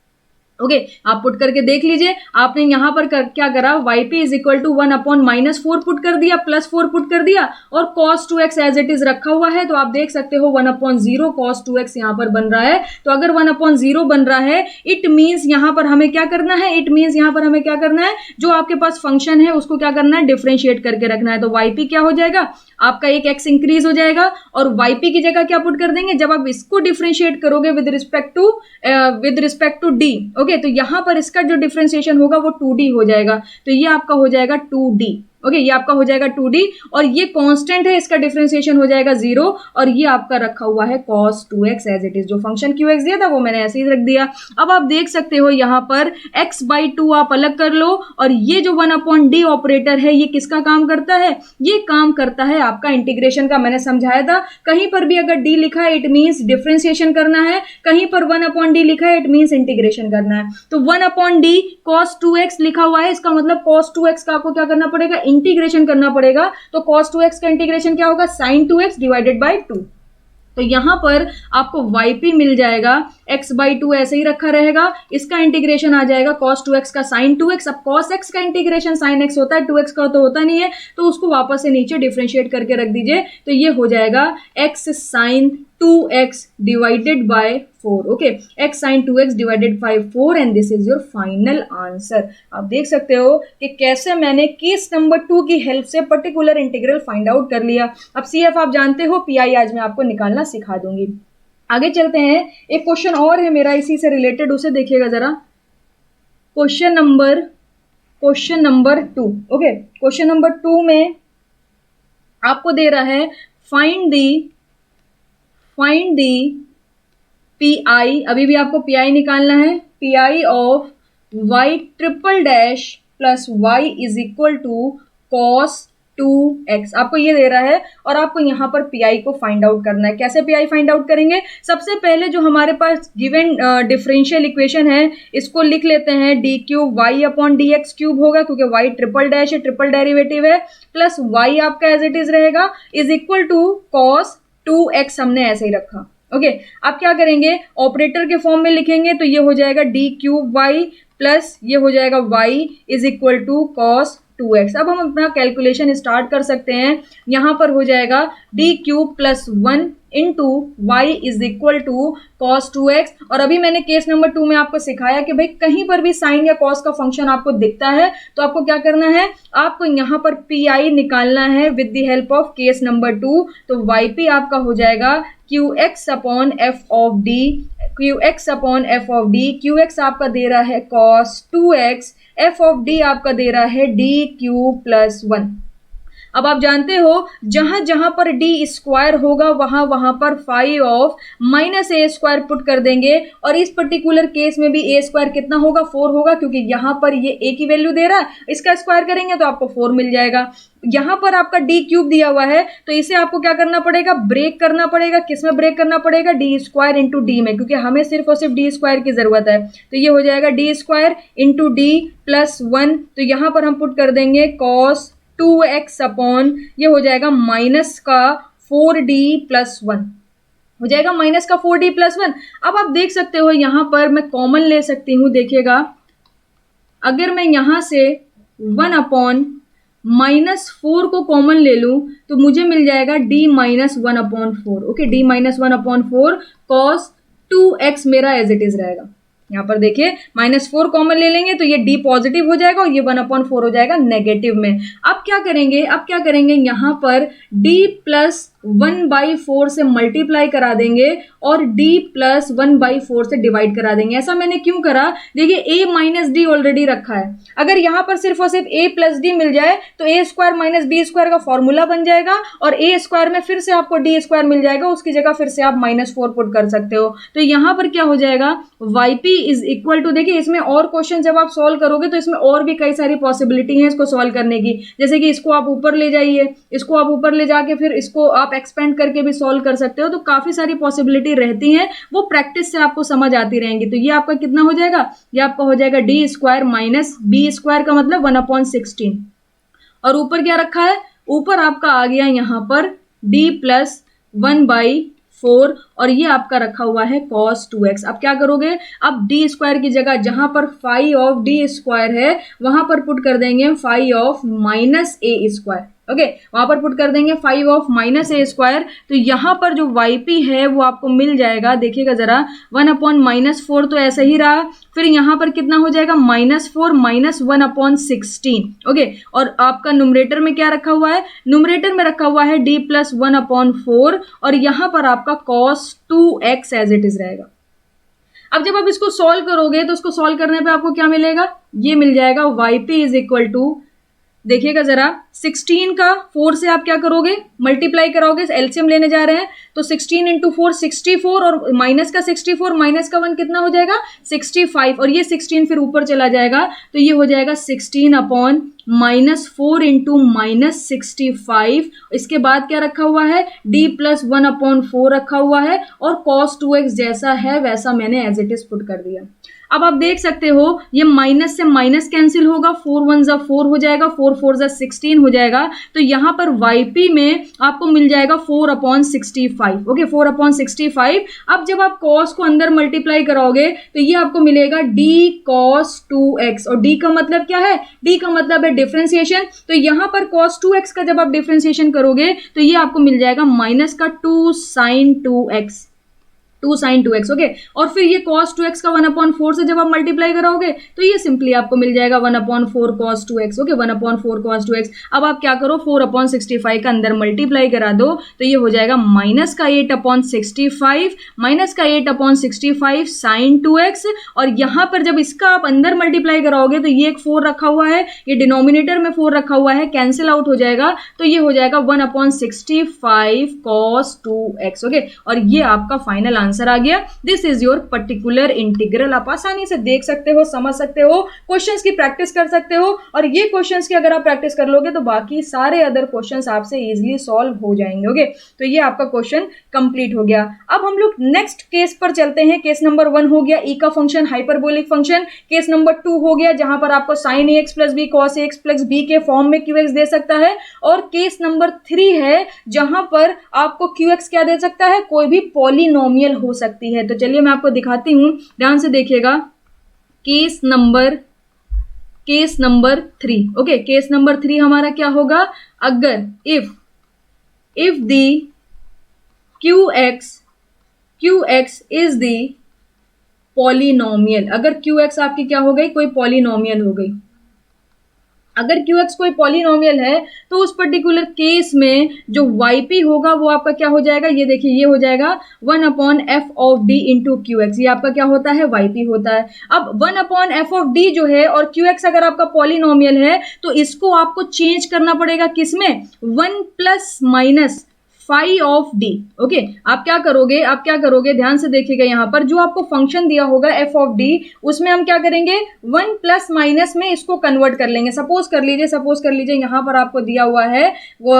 ओके, आप पुट करके देख लीजिए। आपने यहां पर क्या करा, yp is equal to 1 upon -4 put कर दिया, +4 पुट कर दिया, और cos 2x as it is रखा हुआ है। तो आप देख सकते हो 1/0 cos 2x यहां पर बन रहा है। तो अगर 1/0 बन रहा है, इट मीन्स यहां पर हमें क्या करना है, इट मीन्स यहां पर हमें क्या करना है, जो आपके पास फंक्शन है उसको क्या करना है, डिफरेंशिएट करके रखना है। तो yp क्या हो जाएगा, आपका एक x इंक्रीज हो जाएगा, और yp की जगह क्या पुट कर देंगे, जब आप इसको डिफरेंशिएट करोगे with respect to d। Okay, तो यहां पर इसका जो डिफरेंशिएशन होगा वो 2d हो जाएगा। तो ये आपका हो जाएगा 2d। ओके, ये आपका हो जाएगा 2D और ये कांस्टेंट है, इसका डिफरेंशिएशन हो जाएगा 0 और ये आपका रखा हुआ है cos 2x as it is. जो फंक्शन qx दिया था वो मैंने ऐसे ही रख दिया। अब आप देख सकते हो यहाँ पर x/2 आप अलग कर लो और ये जो 1/d ऑपरेटर है ये किसका काम करता है? ये काम करता है आपका इंटीग्रेशन का। मैंने समझाया था कहीं पर भी अगर d लिखा है इट मीन्स डिफरेंशिएशन करना है, कहीं पर 1/d लिखा है इट मीन्स इंटीग्रेशन करना है। तो 1/d cos 2x लिखा हुआ है, इसका मतलब cos 2x का आपको क्या करना पड़ेगा? इंटीग्रेशन करना पड़ेगा। तो cos 2x का इंटीग्रेशन क्या होगा? sin 2x divided by 2। तो यहां पर आपको yp मिल जाएगा, x/2 ऐसे ही रखा रहेगा, इसका इंटीग्रेशन आ जाएगा cos 2x का sin 2x। अब cos x का इंटीग्रेशन sin x होता है, 2x का तो होता नहीं है, तो उसको वापस से नीचे डिफरेंशिएट करके रख दीजिए। तो ये हो जाएगा x sin 2x divided by 4। Okay, x sin 2x divided by 4 and this is your final answer. आप देख सकते हो कि कैसे मैंने केस नंबर 2 की हेल्प से पर्टिकुलर इंटीग्रल फाइंड आउट कर लिया। अब CF आप जानते हो, PI आज मैं आपको निकालना सिखा दूंगी। आगे चलते हैं, एक क्वेश्चन और है मेरा इसी से रिलेटेड, उसे देखिएगा जरा। Question number 2। Okay, question number 2 में आपको दे रहा है फाइंड दी PI, अभी भी आपको PI निकालना है, PI of y triple dash plus y is equal to cos 2x। आपको ये दे रहा है और आपको यहाँ पर PI को फाइंड आउट करना है। कैसे PI फाइंड आउट करेंगे? सबसे पहले जो हमारे पास गिवन डिफरेंशियल इक्वेशन है इसको लिख लेते हैं, d cube y upon dx cube होगा क्योंकि y ट्रिपल डैश है, ट्रिपल डेरिवेटिव है, प्लस y आपका एज इट इज रहेगा is equal to cos 2x। हमने ऐसे ही रखा। ओके, आप क्या करेंगे? ऑपरेटर के फॉर्म में लिखेंगे तो ये हो जाएगा d क्यूब y प्लस ये हो जाएगा y is equal to cos 2x। अब हम अपना कैलकुलेशन स्टार्ट कर सकते हैं। यहां पर हो जाएगा d cube plus 1 into y is equal to cos 2x। और अभी मैंने केस नंबर 2 में आपको सिखाया कि भाई कहीं पर भी साइन या कॉस का फंक्शन आपको दिखता है तो आपको क्या करना है? आपको यहाँ पर PI निकालना है with the help of case number 2। तो YP आपका हो जाएगा QX upon f of D, QX upon f of D. QX आपका दे रहा है cos 2x, F of D आपका दे रहा है d क्यूब प्लस 1। अब आप जानते हो जहां जहां पर d स्क्वायर होगा वहां वहां पर phi of minus a square put कर देंगे। और इस पर्टिकुलर केस में भी ए स्क्वायर कितना होगा? 4 होगा, क्योंकि यहां पर ये a की वैल्यू दे रहा है, इसका स्क्वायर करेंगे तो आपको 4 मिल जाएगा। यहां पर आपका d क्यूब दिया हुआ है तो इसे आपको क्या करना पड़ेगा? ब्रेक करना पड़ेगा। किस में ब्रेक करना पड़ेगा? d स्क्वायर इंटू डी में, क्योंकि हमें सिर्फ और सिर्फ d स्क्वायर की जरूरत है। तो ये हो जाएगा d square into D plus 1। तो यहां पर हम पुट कर देंगे cos 2x अपॉन ये हो जाएगा माइनस का 4d प्लस 1, हो जाएगा माइनस का 4d प्लस 1। अब आप देख सकते हो यहां पर मैं कॉमन ले सकती हूं। देखिएगा, अगर मैं यहां से 1 अपॉन माइनस 4 को कॉमन ले लूं तो मुझे मिल जाएगा d minus 1 upon 4। Okay, d minus 1 upon 4 cos 2x मेरा एज इट इज रहेगा। यहाँ पर देखिए -4 कॉमन ले लेंगे तो ये d पॉजिटिव हो जाएगा और ये 1/4 हो जाएगा नेगेटिव में। अब क्या करेंगे? यहाँ पर d प्लस 1/4 से मल्टीप्लाई करा देंगे और d प्लस 1/4 से डिवाइड करा देंगे। ऐसा मैंने क्यों करा? देखिए a माइनस डी ऑलरेडी रखा है। अगर यहाँ पर सिर्फ और सिर्फ a प्लस डी मिल जाए तो a square minus b square का फॉर्मूला बन जाएगा और a स्क्वायर में फिर से आपको d स्क्वायर मिल जाएगा, उसकी जगह फिर से आप -4 पुट कर सकते हो। तो यहाँ पर क्या हो जाएगा? yp इज इक्वल टू, देखिए इसमें और क्वेश्चन जब आप सॉल्व करोगे तो इसमें और भी कई सारी पॉसिबिलिटी है इसको सॉल्व करने की। जैसे कि इसको आप ऊपर ले जाइए, इसको आप ऊपर ले जाके फिर इसको आप एक्सपेंड करके भी सॉल्व कर सकते हो। तो काफी सारी पॉसिबिलिटी रहती हैं, वो प्रैक्टिस से आपको समझ आती रहेंगी। तो ये आपका कितना हो जाएगा? ये आपका हो जाएगा d square minus b square का मतलब 1/16। और ऊपर क्या रखा है? ऊपर आपका आ गया यहाँ पर d प्लस 1/4 और ये आपका रखा हुआ है cos 2x। अब क्या करोगे? अब d स्क्वायर की जगह जहां पर फाई ऑफ d स्क्वायर है वहां पर पुट कर देंगे phi of minus a square. Okay, वहां पर पुट कर देंगे 5 ऑफ माइनस ए स्क्वायर। तो यहां पर जो yp है वो आपको मिल जाएगा, देखिएगा जरा, 1/-4 तो ऐसे ही रहा, फिर यहां पर कितना हो जाएगा? -4 माइनस 1/16। ओके, और आपका न्यूमरेटर में क्या रखा हुआ है? न्यूमरेटर में रखा हुआ है d प्लस 1/4 और यहां पर आपका cos 2x as it is रहेगा। अब जब आप इसको सॉल्व करोगे तो उसको सॉल्व करने पे आपको क्या मिलेगा? ये मिल जाएगा yp इज इक्वल टू देखिएगा जरा, 16 का 4 से आप क्या करोगे, मल्टीप्लाई कराओगे, एलसीएम लेने जा रहे हैं तो 16 इंटू 4 64, और माइनस का 64 माइनस का 1 कितना हो जाएगा 65, और ये 16 फिर ऊपर चला जाएगा तो ये हो जाएगा 16 अपॉन -4 इंटू -65। इसके बाद क्या रखा हुआ है, d प्लस 1/4 रखा हुआ है, और cos 2x जैसा है वैसा मैंने एज इट इज पुट कर दिया। अब आप देख सकते हो ये माइनस से माइनस कैंसिल होगा, 4 1 जा 4 हो जाएगा, 4 4 जा 16 हो जाएगा, तो यहां पर YP में आपको मिल जाएगा 4/65। ओके, 4/65। अब जब आप cos को अंदर मल्टीप्लाई कराओगे तो ये आपको मिलेगा d cos 2x, और d का मतलब क्या है, d का मतलब है डिफरेंशिएशन, तो यहां पर cos 2x का जब आप डिफरेंशिएशन करोगे तो ये आपको मिल जाएगा माइनस का 2 sin 2x, 2 sin 2x। Okay, और फिर ये cos 2x का 1/4 से जब आप मल्टीप्लाई कराओगे तो ये सिंपली आपको मिल जाएगा 1/4 cos 2x। Okay, 1/4 cos 2x। अब आप क्या करो, 4/65 का अंदर मल्टीप्लाई करा दो तो ये हो जाएगा माइनस का 8/65, माइनस का 8/65 sin 2x, और यहां पर जब इसका आप अंदर मल्टीप्लाई कराओगे तो ये एक 4 रखा हुआ है, ये डिनोमिनेटर में 4 रखा हुआ है, कैंसिल आउट हो जाएगा तो ये हो जाएगा 1/65 cos 2x। ओके, और ये आपका फाइनल आंसर आ गया। This is your particular integral. आप आसानी से देख सकते हो, समझ सकते हो, क्वेश्चंस की प्रैक्टिस कर सकते हो, और ये क्वेश्चंस की अगर आप प्रैक्टिस कर लोगे तो बाकी सारे अदर क्वेश्चंस आपसे इजीली सॉल्व हो जाएंगे। ओके, तो ये आपका क्वेश्चन कंप्लीट हो गया। अब हम लोग नेक्स्ट केस पर चलते हैं। केस नंबर 1 हो गया ई का function, hyperbolic function. Case number 2 हो गया जहां पर आपको sin ax plus b cos ax plus b के फॉर्म में qx दे सकता है, और केस नंबर 3 है जहां पर आपको qx क्या दे सकता है, कोई भी पॉलिनोमियल हो सकती है। तो चलिए मैं आपको दिखाती हूं, ध्यान से देखिएगा। Case number 3। Okay, case number 3 हमारा क्या होगा, अगर if the qx is the polynomial, अगर qx आपकी क्या हो गई, कोई पॉलिनोमियल हो गई, अगर qx कोई पॉलिनोमियल है तो उस पर्टिकुलर केस में जो yp होगा वो आपका क्या हो जाएगा, ये देखिए ये हो जाएगा 1/f of d into qx, ये आपका क्या होता है, yp होता है। अब 1/f of d जो है और qx अगर आपका पॉलिनोमियल है तो इसको आपको चेंज करना पड़ेगा किसमें, 1 plus minus phi of d. Okay, आप क्या करोगे, ध्यान से देखिएगा, यहां पर जो आपको फंक्शन दिया होगा एफ ऑफ डी, उसमें हम क्या करेंगे, 1 प्लस माइनस में इसको कन्वर्ट कर लेंगे। सपोज कर लीजिए यहां पर आपको दिया हुआ है वो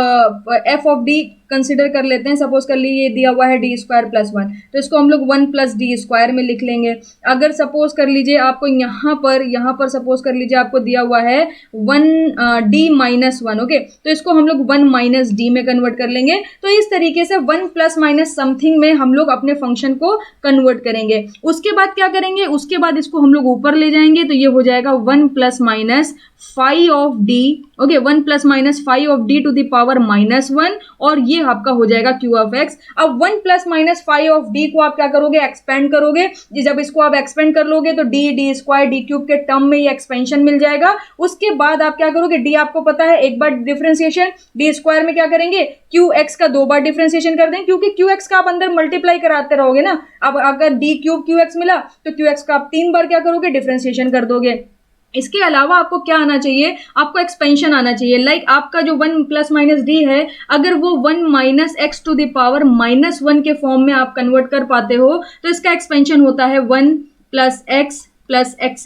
एफ ऑफ डी कंसिडर कर लेते हैं। सपोज कर लीजिए ये दिया हुआ है डी स्क्वायर प्लस 1, तो इसको हम लोग 1 प्लस डी स्क्वायर में लिख लेंगे। अगर सपोज कर लीजिए आपको यहां पर सपोज कर लीजिए आपको दिया हुआ है 1 डी माइनस 1। ओके, तो इसको हम लोग 1 माइनस डी में कन्वर्ट कर लेंगे। तो इस तरीके से 1 प्लस माइनस समथिंग में हम लोग अपने फंक्शन को कन्वर्ट करेंगे। उसके बाद क्या करेंगे, उसके बाद इसको हम लोग ऊपर ले जाएंगे तो ये हो जाएगा 1 plus minus phi of d. Okay, 1 plus minus phi of d to the power -1, और ये आपका हो जाएगा क्यू ऑफ एक्स। अब 1 plus minus phi of d को आप क्या करोगे, एक्सपेंड करोगे। जब इसको आप एक्सपेंड कर लोगे तो डी स्क्वायर डी क्यूब के टर्म में ये एक्सपेंशन मिल जाएगा। उसके बाद आप क्या करोगे, डी आपको पता है एक बार डिफरेंशिएशन, डी स्क्वायर में क्या करेंगे, क्यू एक्स का 2 बार डिफरेंशिएशन कर दें, क्योंकि क्यू एक्स का आप अंदर मल्टीप्लाई कराते रहोगे ना। अब अगर डी क्यूब क्यू एक्स मिला तो क्यू एक्स का आप 3 बार क्या करोगे, डिफरेंशिएशन कर दोगे। इसके अलावा आपको क्या आना चाहिए, आपको एक्सपेंशन आना चाहिए। लाइक आपका जो 1 प्लस माइनस डी है, अगर वो 1 minus x to the power -1 के फॉर्म में आप कन्वर्ट कर पाते हो तो इसका एक्सपेंशन होता है 1 plus x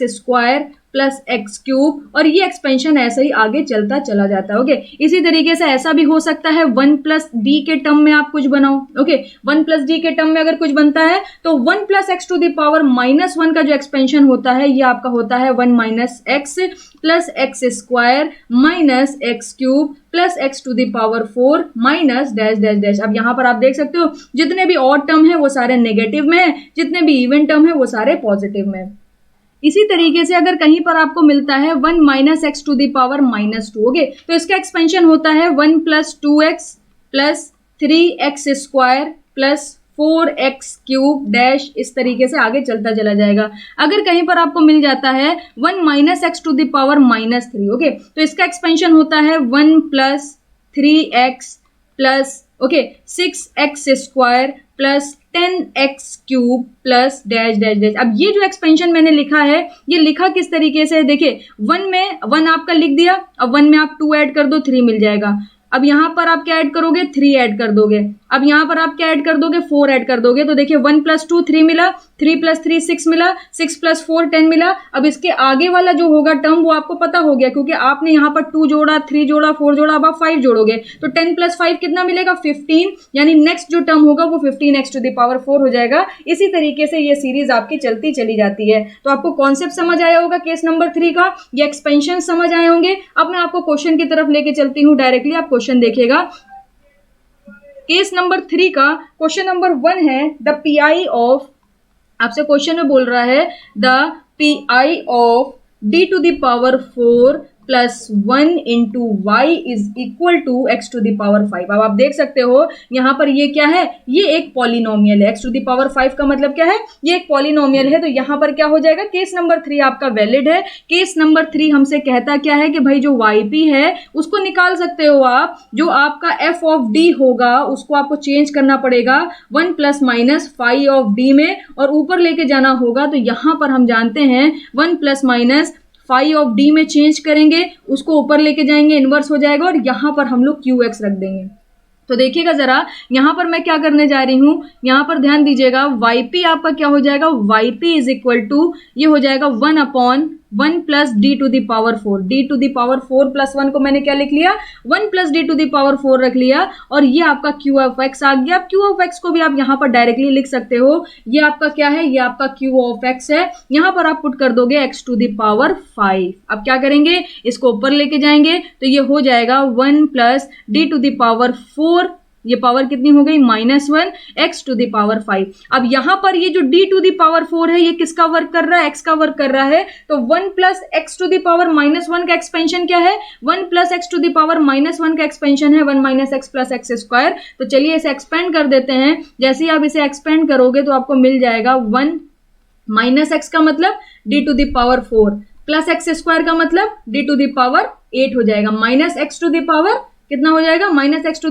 square plus x cube, और ये एक्सपेंशन ऐसे ही आगे चलता चला जाता है। ओके, इसी तरीके से ऐसा भी हो सकता है 1 प्लस डी के टर्म में आप कुछ बनाओ। ओके, 1 प्लस डी के टर्म में अगर कुछ बनता है तो 1 plus x to the power -1 का जो एक्सपेंशन होता है ये आपका होता है 1 minus x plus x square minus x cube plus x to the power 4 minus dash dash dash. अब यहाँ पर आप देख सकते हो जितने भी ऑड टर्म है वो सारे नेगेटिव में है, जितने भी इवन टर्म है वो सारे पॉजिटिव में। इसी तरीके से अगर कहीं पर आपको मिलता है 1 minus x to the power -2, okay, तो इसका एक्सपेंशन होता है 1 plus 2x plus 3x square plus 4x cube dash, इस तरीके से आगे चलता चला जाएगा। अगर कहीं पर आपको मिल जाता है 1 minus x to the power -3, okay, तो इसका एक्सपेंशन होता है 1 plus 3x plus 6x square plus 10x³ plus dash dash dash. अब ये जो एक्सपेंशन मैंने लिखा है, ये लिखा किस तरीके से है, देखिए 1 में 1 आपका लिख दिया, अब 1 में आप 2 ऐड कर दो, 3 मिल जाएगा। अब यहां पर आप क्या ऐड करोगे, 3 ऐड कर दोगे। अब यहां पर आप क्या ऐड कर दोगे, 4 ऐड कर दोगे। तो देखिए 1 + 2 3 मिला, 3 + 3 6 मिला, 6 + 4 10 मिला। अब इसके आगे वाला जो होगा टर्म वो आपको पता हो गया, क्योंकि आपने यहाँ पर 2 जोड़ा, 3 जोड़ा, 4 जोड़ा, अब आप 5 जोड़ोगे तो 10 + 5 कितना मिलेगा, 15। यानी नेक्स्ट जो टर्म होगा वो 15x⁴ हो जाएगा। इसी तरीके से ये सीरीज आपकी चलती चली जाती है। तो आपको कॉन्सेप्ट समझ आया होगा केस नंबर 3 का, ये एक्सपेंशन समझ आए होंगे। अब मैं आपको क्वेश्चन की तरफ लेके चलती हूँ डायरेक्टली, आप क्वेश्चन देखिएगा। केस नंबर 3 का क्वेश्चन नंबर 1 है द पीआई ऑफ, आपसे क्वेश्चन में बोल रहा है the PI of d⁴ plus 1 into y is equal to x⁵। अब आप देख सकते हो यहां पर ये क्या है, ये एक पॉलिनोमियल है। x⁵ का मतलब क्या है, ये एक पॉलिनोमियल है। तो यहां पर क्या हो जाएगा, केस नंबर 3 आपका वैलिड है। केस नंबर 3 हमसे कहता क्या है कि भाई जो yp है उसको निकाल सकते हो आप। जो आपका f ऑफ d होगा उसको आपको चेंज करना पड़ेगा 1 + -φ ऑफ d में, और ऊपर लेके जाना होगा। तो यहां पर हम जानते हैं 1 + -φ ऑफ d में चेंज करेंगे, उसको ऊपर लेके जाएंगे, इनवर्स हो जाएगा, और यहां पर हम लोग qx रख देंगे। तो देखिएगा जरा यहां पर मैं क्या करने जा रही हूं, यहां पर ध्यान दीजिएगा। yp आपका क्या हो जाएगा, yp इज इक्वल टू, ये हो जाएगा 1/1 + d⁴। d⁴ प्लस 1 को मैंने क्या लिख लिया, 1 + d⁴ रख लिया, और ये आपका q ऑफ x आ गया। q ऑफ x को भी आप यहां पर डायरेक्टली लिख सकते हो। ये आपका क्या है, ये आपका q ऑफ x है। यहां पर आप पुट कर दोगे x⁵। अब क्या करेंगे, इसको ऊपर लेके जाएंगे तो ये हो जाएगा 1 + d⁴। ये पावर कितनी हो गई, -1 x⁵। अब यहां पर ये जो d⁴ है ये किसका वर्क कर रहा है, x का वर्क कर रहा है। तो 1 + x⁻−1 का एक्सपेंशन क्या है, 1 + x⁻−1 का एक्सपेंशन है 1 - x + x²। तो चलिए इसे एक्सपेंड कर देते हैं। जैसे ही आप इसे एक्सपेंड करोगे तो आपको मिल जाएगा 1 - x का मतलब d⁴, प्लस x² का मतलब d⁴ हो जाएगा, -x⁴ कितना हो जाएगा, -x⁴।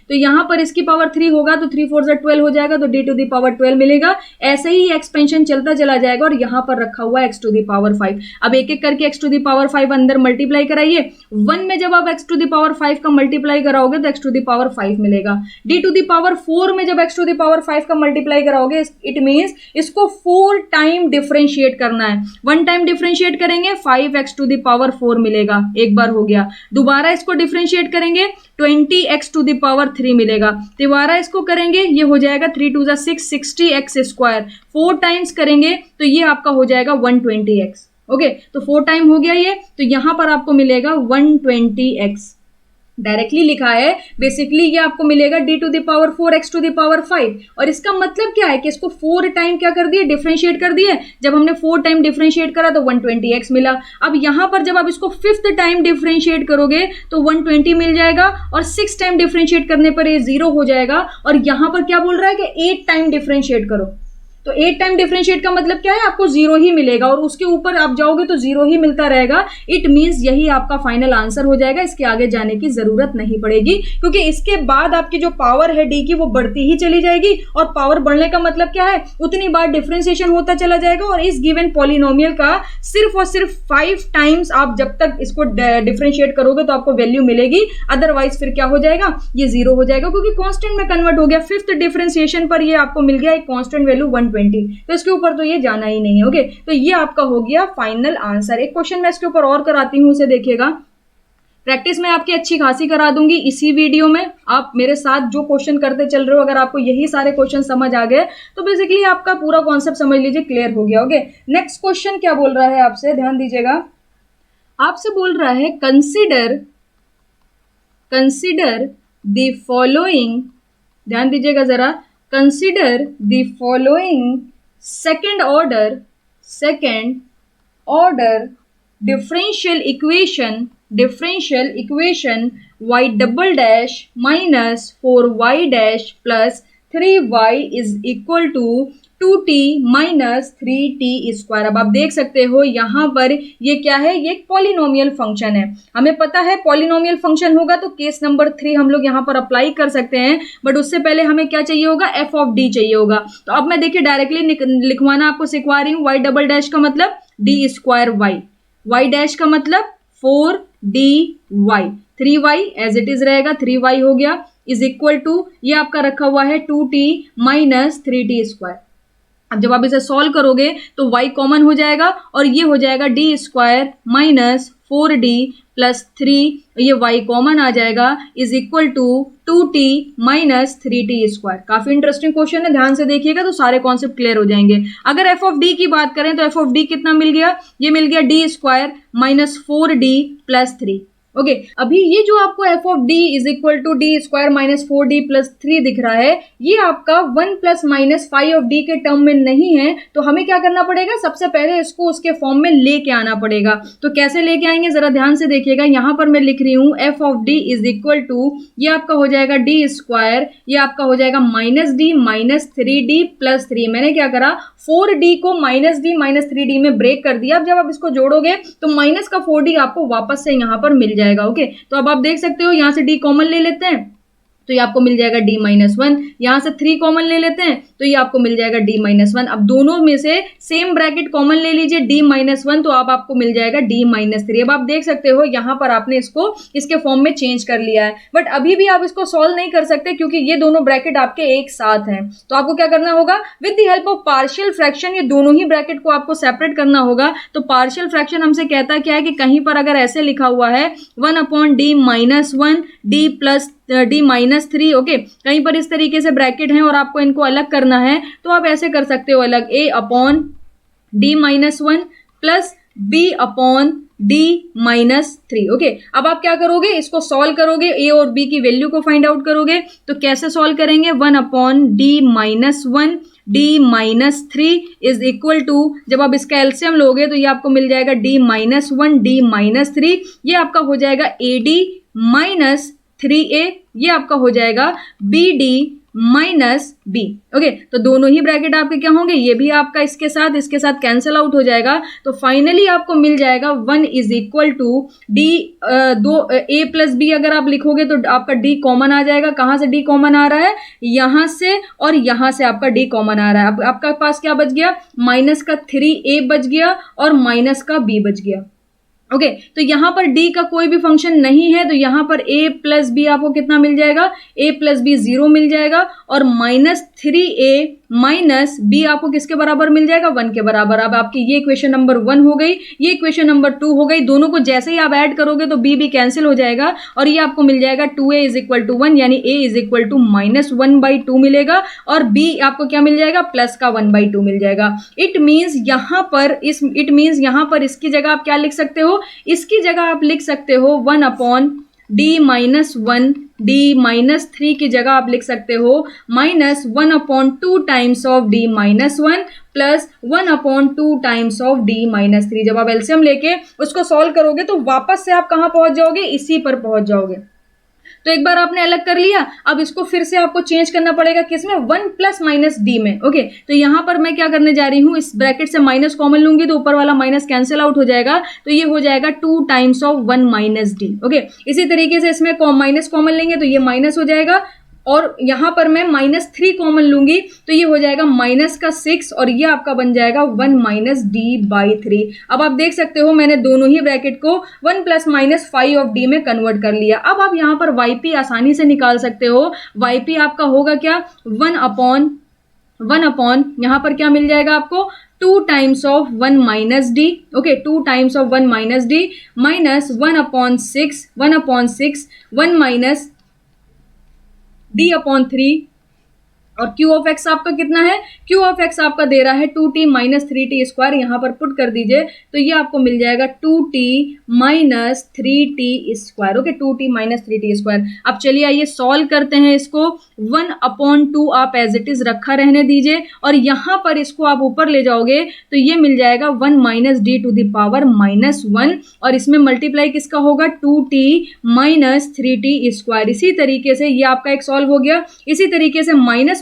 तो यहां पर इसकी पावर 3 होगा तो 3 4 12 हो जाएगा, तो d⁴ मिलेगा। ऐसे ही एक्सपेंशन चलता चला जाएगा, और यहां पर रखा हुआ x⁵। अब एक एक करके x⁵ अंदर मल्टीप्लाई कराइए। 1 में जब आप x⁵ का मल्टीप्लाई कराओगे तो x⁵ मिलेगा। d⁴ में जब x⁵ का मल्टीप्लाई कराओगे, इट मीन्स इसको 4 टाइम डिफरेंशिएट करना है। 1 टाइम डिफरेंशिएट करेंगे 5x⁴ मिलेगा, एक बार हो गया। दोबारा इसको डिफरेंशिएट करेंगे 20x⁴ मिलेगा। दोबारा इसको करेंगे, ये हो जाएगा 3 2 6 60x²। 4 टाइम्स करेंगे तो ये आपका हो जाएगा 120x। ओके, तो 4 टाइम हो गया ये, तो यहां पर आपको मिलेगा 120x। डायरेक्टली लिखा है, बेसिकली ये आपको मिलेगा d⁴ x⁵। और इसका मतलब क्या है कि इसको 4 टाइम क्या कर दिए, डिफरेंशिएट कर दिए। जब हमने 4 टाइम डिफरेंशिएट करा तो 120x मिला। अब यहां पर जब आप इसको 5th टाइम डिफरेंशिएट करोगे तो 120 मिल जाएगा, और 6 टाइम डिफरेंशिएट करने पर ये 0 हो जाएगा। और यहां पर क्या बोल रहा है कि 8 टाइम डिफरेंशिएट करो, तो 8 टाइम डिफरेंशिएट का मतलब क्या है, आपको 0 ही मिलेगा, और उसके ऊपर आप जाओगे तो 0 ही मिलता रहेगा। इट मींस यही आपका फाइनल आंसर हो जाएगा। इसके आगे जाने की जरूरत नहीं पड़ेगी, क्योंकि इसके बाद आपकी जो पावर है डी की वो बढ़ती ही चली जाएगी। और पावर बढ़ने का मतलब क्या है, उतनी बार डिफरेंशिएशन होता चला जाएगा। और इस गिवन पॉलिनोमियल का सिर्फ और सिर्फ 5 टाइम्स आप जब तक इसको डिफरेंशिएट करोगे तो आपको वैल्यू मिलेगी। अदरवाइज फिर क्या हो जाएगा, ये 0 हो जाएगा, क्योंकि कांस्टेंट में कन्वर्ट हो गया। 5th डिफरेंशिएशन पर ये आपको मिल गया एक कांस्टेंट वैल्यू 120। तो इसके ऊपर तो ये जाना ही नहीं है। ओके, तो ये आपका हो गया फाइनल आंसर। एक क्वेश्चन मैं इसके ऊपर और कराती हूं, उसे देखिएगा। प्रैक्टिस में आपकी अच्छी खासी करा दूंगी इसी वीडियो में। आप मेरे साथ जो क्वेश्चन करते चल रहे हो, अगर आपको यही सारे क्वेश्चन समझ आ गए तो बेसिकली आपका पूरा कॉन्सेप्ट समझ लीजिए क्लियर हो गया। ओके, नेक्स्ट क्वेश्चन क्या बोल रहा है आपसे, ध्यान दीजिएगा। आपसे बोल रहा है कंसिडर द फॉलोइंग, ध्यान दीजिएगा जरा, consider the following second order differential equation y double dash minus 4y dash plus 3y is equal to 2t minus 3t square. अब आप देख सकते हो यहाँ पर ये क्या है, ये एक पॉलिनोमियल फंक्शन है। हमें पता है पॉलिनोमियल फंक्शन होगा तो केस नंबर 3 हम लोग यहाँ पर अप्लाई कर सकते हैं, बट उससे पहले हमें क्या चाहिए होगा, एफ ऑफ डी चाहिए होगा। तो अब मैं देखिए डायरेक्टली लिखवाना आपको सिखवा रही हूँ। वाई डबल डैश का मतलब d square y, y dash का मतलब 4dy, 3y as it is रहेगा, 3y हो गया, इज इक्वल टू ये आपका रखा हुआ है 2t माइनस 3t स्क्वायर। अब जब आप इसे सॉल्व करोगे तो y कॉमन हो जाएगा और ये हो जाएगा D square minus 4d plus 3, ये y कॉमन आ जाएगा, is equal to 2t minus 3t square. काफी इंटरेस्टिंग क्वेश्चन है, ध्यान से देखिएगा तो सारे कॉन्सेप्ट क्लियर हो जाएंगे। अगर एफ ऑफ डी की बात करें तो एफ ऑफ डी कितना मिल गया, ये मिल गया d square minus 4d plus 3। Okay, अभी ये जो आपको f of d is equal to d square minus 4d plus 3 दिख रहा है, ये आपका 1 प्लस माइनस 5 ऑफ डी के टर्म में नहीं है। तो हमें क्या करना पड़ेगा, सबसे पहले इसको उसके फॉर्म में लेके आना पड़ेगा। तो कैसे लेके आएंगे जरा ध्यान से देखिएगा। यहाँ पर मैं लिख रही हूँ f of d is equal to, ये आपका हो जाएगा डी स्क्वायर, ये आपका हो जाएगा minus D minus 3d plus 3। मैंने क्या करा, 4d को माइनस डी माइनस 3d में ब्रेक कर दिया। अब जब आप इसको जोड़ोगे तो माइनस का 4d आपको वापस से यहाँ पर मिल जाएगा। ओके, तो अब आप देख सकते हो यहाँ से d कॉमन ले लेते हैं तो ये आपको मिल जाएगा d माइनस 1, यहाँ से 3 कॉमन ले लेते हैं तो ये आपको मिल जाएगा d माइनस 1। अब दोनों में से सेम ब्रैकेट कॉमन ले लीजिए d माइनस 1, तो अब आपको मिल जाएगा d माइनस 3। अब आप देख सकते हो यहाँ पर आपने इसको इसके फॉर्म में चेंज कर लिया है, बट अभी भी आप इसको सॉल्व नहीं कर सकते क्योंकि ये दोनों ब्रैकेट आपके एक साथ हैं। तो आपको क्या करना होगा, with the help of partial fraction ये दोनों ही ब्रैकेट को आपको सेपरेट करना होगा। तो पार्शियल फ्रैक्शन हमसे कहता क्या है कि कहीं पर अगर ऐसे लिखा हुआ है 1/d minus 1 d plus d minus 3, okay, कहीं पर इस तरीके से ब्रैकेट हैं और आपको इनको अलग करना है तो आप ऐसे कर सकते हो अलग, a upon d minus 1 plus b upon d minus 3। Okay, अब आप क्या करोगे, इसको सॉल्व करोगे, a और b की वैल्यू को फाइंड आउट करोगे। तो कैसे सॉल्व करेंगे, 1/d minus 1 d minus 3 is equal to, जब आप इसका एलसीएम लोगे तो ये आपको मिल जाएगा d माइनस 1 d माइनस 3, ये आपका हो जाएगा ad माइनस 3a, ये आपका हो जाएगा bd माइनस बी। ओके, तो दोनों ही ब्रैकेट आपके क्या होंगे, ये भी आपका इसके साथ कैंसिल आउट हो जाएगा। तो फाइनली आपको मिल जाएगा 1 इज इक्वल टू डी, दो a प्लस बी अगर आप लिखोगे तो आपका d कॉमन आ जाएगा। कहाँ से d कॉमन आ रहा है, यहाँ से और यहाँ से आपका d कॉमन आ रहा है। अब आपका पास क्या बच गया, माइनस का 3a बच गया और माइनस का b बच गया। ओके, तो यहाँ पर d का कोई भी फंक्शन नहीं है तो यहाँ पर a प्लस बी आपको कितना मिल जाएगा, a प्लस बी 0 मिल जाएगा और माइनस 3a माइनस b आपको किसके बराबर मिल जाएगा, 1 के बराबर। अब आपकी ये इक्वेशन नंबर 1 हो गई, ये इक्वेशन नंबर 2 हो गई। दोनों को जैसे ही आप ऐड करोगे तो b कैंसिल हो जाएगा और ये आपको मिल जाएगा 2a इज इक्वल टू 1, यानी a is equal to minus 1/2 मिलेगा और b आपको क्या मिल जाएगा, प्लस का 1/2 मिल जाएगा। इट मीन्स यहाँ पर इसकी जगह आप क्या लिख सकते हो, इसकी जगह आप लिख सकते हो 1/d माइनस 1 d माइनस 3 की जगह आप लिख सकते हो minus 1/2 times of d minus 1 plus 1/2 times of d minus 3। जब आप एलसीएम लेके उसको सॉल्व करोगे तो वापस से आप कहाँ पहुंच जाओगे, इसी पर पहुंच जाओगे। तो एक बार आपने अलग कर लिया, अब इसको फिर से आपको चेंज करना पड़ेगा किसमें, 1 प्लस माइनस डी में। ओके, तो यहाँ पर मैं क्या करने जा रही हूँ, इस ब्रैकेट से माइनस कॉमन लूंगी तो ऊपर वाला माइनस कैंसिल आउट हो जाएगा, तो ये हो जाएगा 2 times of 1 minus D. Okay, इसी तरीके से इसमें माइनस कॉमन लेंगे तो ये माइनस हो जाएगा और यहाँ पर मैं -3 कॉमन लूंगी तो ये हो जाएगा माइनस का 6 और ये आपका बन जाएगा 1 माइनस डी बाई 3। अब आप देख सकते हो मैंने दोनों ही ब्रैकेट को 1 प्लस माइनस 5 ऑफ डी में कन्वर्ट कर लिया। अब आप यहाँ पर yp आसानी से निकाल सकते हो। yp आपका होगा क्या, 1 अपॉन यहाँ पर क्या मिल जाएगा आपको, 2 times of 1 minus D. Okay, 2 times of 1 minus D minus 1/6 1 minus d/3 और q ऑफ x आपका कितना है, q ऑफ x आपका दे रहा है 2t माइनस 3t स्क्वायर। यहाँ पर पुट कर दीजिए तो ये आपको मिल जाएगा 2t minus 3t square. Okay, 2t minus 3t square. अब चलिए आइए सॉल्व करते हैं इसको। 1/2 आप एज इट इज रखा रहने दीजिए और यहाँ पर इसको आप ऊपर ले जाओगे तो ये मिल जाएगा 1 minus d to the power -1 और इसमें मल्टीप्लाई किसका होगा, 2t माइनस 3t स्क्वायर। इसी तरीके से ये आपका एक सॉल्व हो गया। इसी तरीके से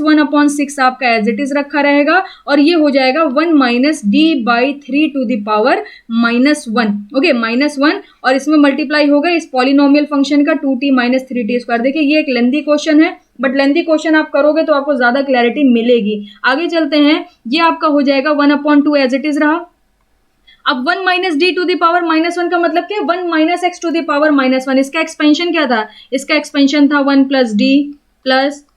1/6 आपका एज इट इज रखा रहेगा और ये हो जाएगा 1 माइनस d/3⁻⁻1। ओके, -1 और इसमें मल्टीप्लाई होगा इस पॉलिनोमियल फंक्शन का 2t माइनस 3t²। देखिए ये एक लेंथी क्वेश्चन है, बट लेंथी क्वेश्चन आप करोगे तो आपको ज्यादा क्लैरिटी मिलेगी। आगे चलते हैं, ये आपका हो जाएगा 1/2 एज इट इज रहा। अब 1 माइनस d⁻⁻1 का मतलब क्या है? 1 माइनस x⁻⁻1। इसका एक्सपेंशन क्या था? इसका एक्सपेंशन था 1 plus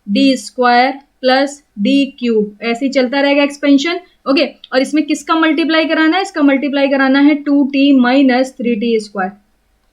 D square plus D cube, ऐसे ही चलता रहेगा एक्सपेंशन। ओके, और इसमें किसका मल्टीप्लाई कराना है? इसका मल्टीप्लाई कराना है 2t माइनस 3t²।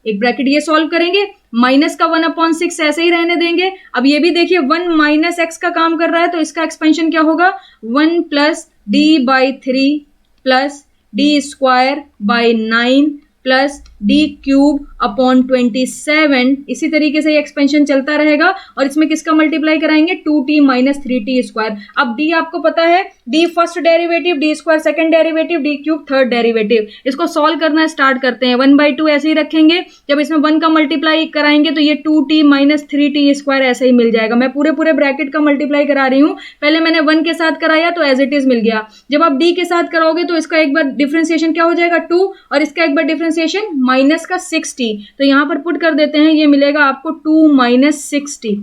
एक ब्रैकेट ये सॉल्व करेंगे, माइनस का 1/6 ऐसे ही रहने देंगे। अब ये भी देखिए 1 माइनस एक्स का काम कर रहा है तो इसका एक्सपेंशन क्या होगा? 1 plus d/3 plus d²/9 plus d³/27। इसी तरीके से ये एक्सपेंशन चलता रहेगा और इसमें किसका मल्टीप्लाई कराएंगे? 2t minus 3t²। अब d आपको पता है, d first derivative, d² second derivative, d³ third derivative. इसको सॉल्व करना स्टार्ट करते हैं। 1/2 ऐसे ही रखेंगे, जब इसमें 1 का मल्टीप्लाई कराएंगे तो ये 2t माइनस 3t² ऐसे ही मिल जाएगा। मैं पूरे ब्रैकेट का मल्टीप्लाई करा रही हूँ, पहले मैंने 1 के साथ कराया तो एज इट इज मिल गया। जब आप d के साथ कराओगे तो इसका एक बार डिफरेंशिएशन क्या हो जाएगा? 2, और इसका एक बार डिफरेंशिएशन माइनस का 60। तो यहां पर पुट कर देते हैं, ये मिलेगा आपको 2 माइनस 60।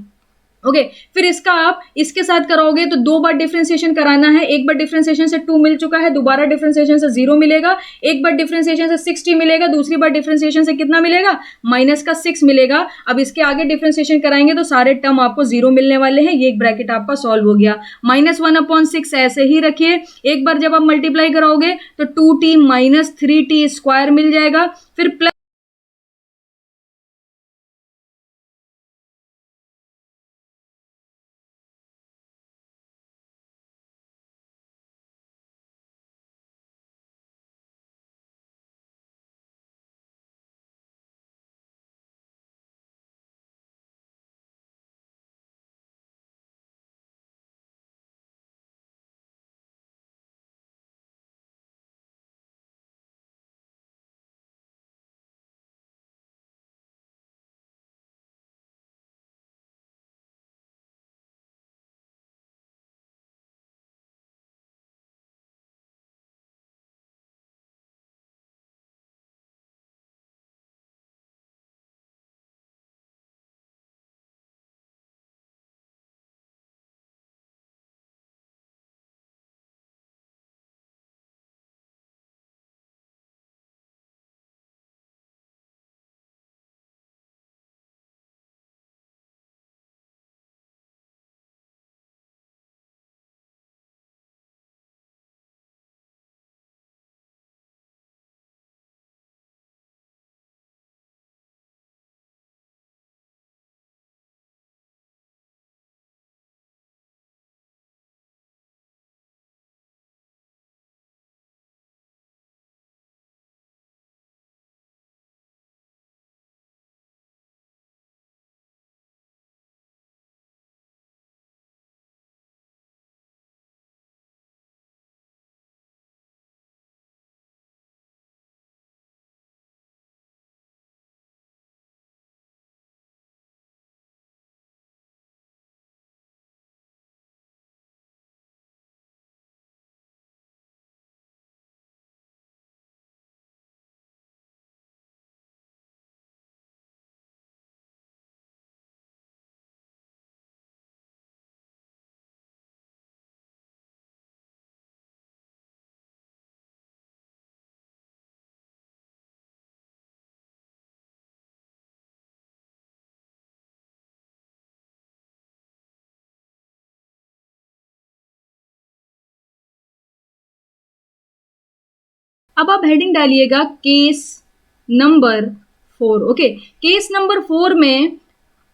ओके, फिर इसका आप इसके साथ कराओगे तो 2 बार डिफरेंशिएशन कराना है। एक बार डिफरेंशिएशन से 2 मिल चुका है, दोबारा डिफरेंशिएशन से 0 मिलेगा, एक बार डिफरेंशिएशन से 60 मिलेगा, दूसरी बार डिफरेंशिएशन से कितना मिलेगा? माइनस का 6 मिलेगा। अब इसके आगे डिफरेंशिएशन कराएंगे तो सारे टर्म आपको 0 मिलने वाले हैं। ये एक ब्रैकेट आपका सॉल्व हो गया। -1/6 ऐसे ही रखिए। एक बार जब आप मल्टीप्लाई कराओगे तो 2t माइनस 3t² मिल जाएगा। फिर प्लस अब आप हेडिंग डालिएगा case number 4। Okay, case number 4 में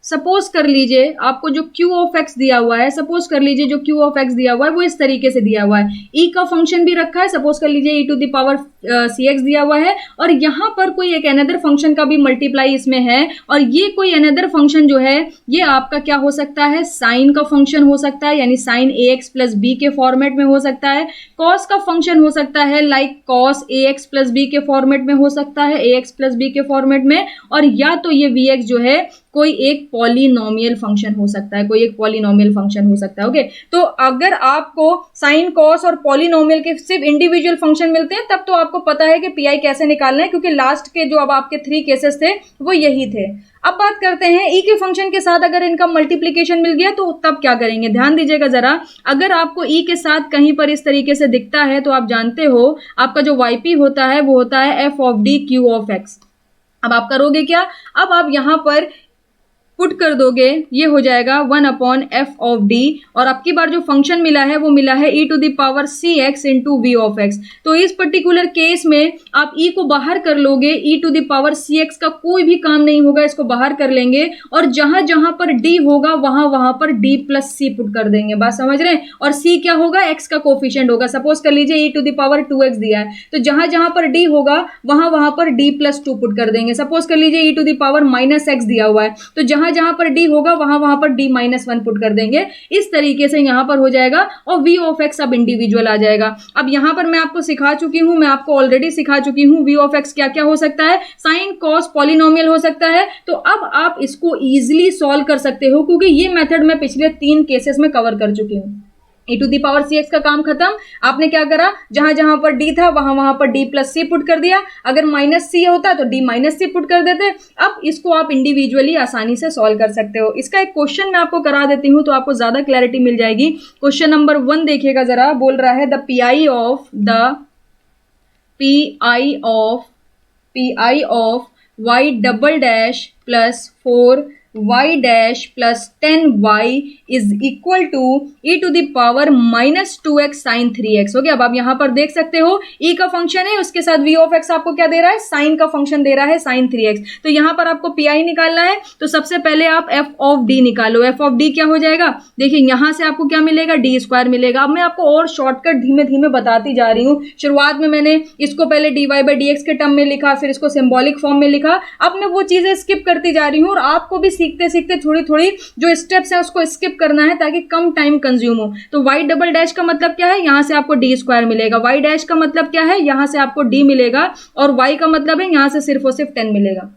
सपोज कर लीजिए आपको जो क्यू ऑफ एक्स दिया हुआ है, सपोज कर लीजिए जो क्यू ऑफ एक्स दिया हुआ है वो इस तरीके से दिया हुआ है। ई का फंक्शन भी रखा है, सपोज कर लीजिए e to the power c x दिया हुआ है, और यहाँ पर कोई एक अनदर फंक्शन का भी मल्टीप्लाई इसमें है, और ये कोई अनदर फंक्शन जो है ये आपका क्या हो सकता है? साइन का फंक्शन हो सकता है, यानी साइन ए एक्स प्लस बी के फॉर्मेट में हो सकता है। कॉस का फंक्शन हो सकता है, like cos A x plus b के फॉर्मेट में हो सकता है, ए एक्स प्लस बी के फॉर्मेट में। और या तो ये वी एक्स जो है कोई एक पॉलिनोमियल फंक्शन हो सकता है, कोई एक पॉलिनोमियल फंक्शन हो सकता है। ओके, तो अगर आपको साइन, कॉस और पॉलिनोमियल के सिर्फ इंडिविजुअल फंक्शन मिलते हैं तब तो आपको पता है कि पीआई कैसे निकालना है, क्योंकि लास्ट के जो अब आपके 3 केसेस थे वो यही थे। अब बात करते हैं ई के फंक्शन के साथ अगर इनका मल्टीप्लीकेशन मिल गया तो तब क्या करेंगे। ध्यान दीजिएगा जरा, अगर आपको ई के साथ कहीं पर इस तरीके से दिखता है तो आप जानते हो आपका जो वाईपी होता है वो होता है F of D Q of x. अब आप करोगे क्या, अब आप यहां पर पुट कर दोगे, ये हो जाएगा 1 अपॉन एफ ऑफ डी, और आपकी बार जो फंक्शन मिला है वो मिला है e to the power c x into v of x. तो इस पर्टिकुलर केस में आप e को बाहर कर लोगे, e to the power c x का कोई भी काम नहीं होगा, इसको बाहर कर लेंगे और जहां जहां पर d होगा वहां वहां पर d प्लस सी पुट कर देंगे। बात समझ रहे हैं, और c क्या होगा, x का कोफिशिएंट होगा। सपोज कर लीजिए e to the power 2x दिया है, तो जहां जहां पर d होगा वहां वहां पर d प्लस 2 पुट कर देंगे। सपोज कर लीजिए e to the power minus x दिया हुआ है, तो जहां जहां पर d होगा वहां वहां पर d माइनस 1 पुट कर देंगे। इस तरीके से यहां पर हो जाएगा और v ऑफ x अब इंडिविजुअल आ जाएगा। अब यहां पर मैं आपको सिखा चुकी हूं, मैं आपको ऑलरेडी सिखा चुकी हूं v ऑफ x क्या क्या हो सकता है, साइन, कॉस, पॉलिनोमियल हो सकता है। तो अब आप इसको इजीली सॉल्व कर सकते हो, क्योंकि ये मेथड मैं पिछले 3 केसेस में कवर कर चुकी हूं। e to the power c x का काम खत्म। आपने क्या करा, जहां जहां पर d था वहां वहां पर d प्लस सी पुट कर दिया। अगर माइनस सी होता तो d माइनस सी पुट कर देते। अब इसको आप इंडिविजुअली आसानी से सॉल्व कर सकते हो। इसका एक क्वेश्चन मैं आपको करा देती हूं तो आपको ज्यादा क्लैरिटी मिल जाएगी। क्वेश्चन नंबर 1 देखिएगा जरा, बोल रहा है the P of y double dash plus 4y dash plus 10y is equal to e to the power minus 2x sine 3x। Okay, अब आप यहां पर देख सकते हो e का फंक्शन है, उसके साथ v ऑफ x आपको क्या दे रहा है, साइन का फंक्शन दे रहा है, साइन 3x। तो यहां पर आपको पीआई निकालना है, तो सबसे पहले आप f ऑफ d निकालो। f ऑफ d क्या हो जाएगा, देखिए यहां से आपको क्या मिलेगा, d स्क्वायर मिलेगा। अब मैं आपको और शॉर्टकट धीमे धीमे बताती जा रही हूं। शुरुआत में मैंने इसको पहले dy बाई dx के टर्म में लिखा, फिर इसको सिंबॉलिक फॉर्म में लिखा। अब मैं वो चीजें स्किप करती जा रही हूं और आपको भी सीखते सीखते थोड़ी थोड़ी जो स्टेप्स है उसको स्किप करना है ताकि कम टाइम कंज्यूम हो। तो y डबल डैश का मतलब क्या है, यहां से आपको d स्क्वायर मिलेगा। y डैश का मतलब क्या है, यहां से आपको d मिलेगा, और y का मतलब है यहां से सिर्फ और सिर्फ 10 मिलेगा।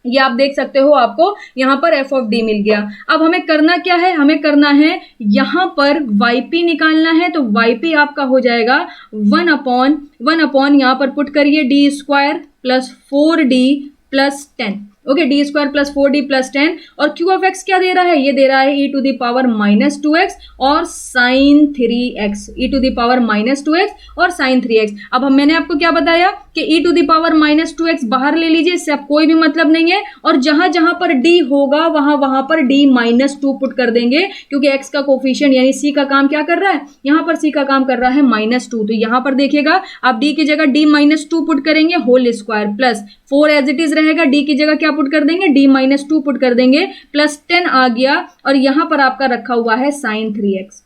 ये आप देख सकते हो, आपको यहां पर f ऑफ d मिल गया। अब हमें करना क्या है, हमें करना है यहां पर yp निकालना है। तो yp आपका हो जाएगा 1 अपॉन यहां पर पुट करिए d square plus 4d plus 10। Okay, D square plus 4d plus 10, और क्यू ऑफ एक्स क्या दे रहा है, ये दे रहा है e to the power minus 2x और sine 3x, e to the power minus 2x और साइन 3x। अब मैंने आपको क्या बताया कि e to the power minus 2x बाहर ले लीजिए, इससे अब कोई भी मतलब नहीं है, और जहां जहां पर d होगा वहां वहां पर d माइनस 2 पुट कर देंगे, क्योंकि x का कोफिशिएंट यानी c का काम क्या कर रहा है, यहां पर c का काम कर रहा है माइनस 2। तो यहां पर देखिएगा आप d की जगह d माइनस 2 पुट करेंगे whole square, plus 4 as it is रहेगा, d की जगह क्या पुट कर देंगे, d माइनस 2 पुट कर देंगे, प्लस 10 आ गया, और यहां पर आपका रखा हुआ है साइन 3x।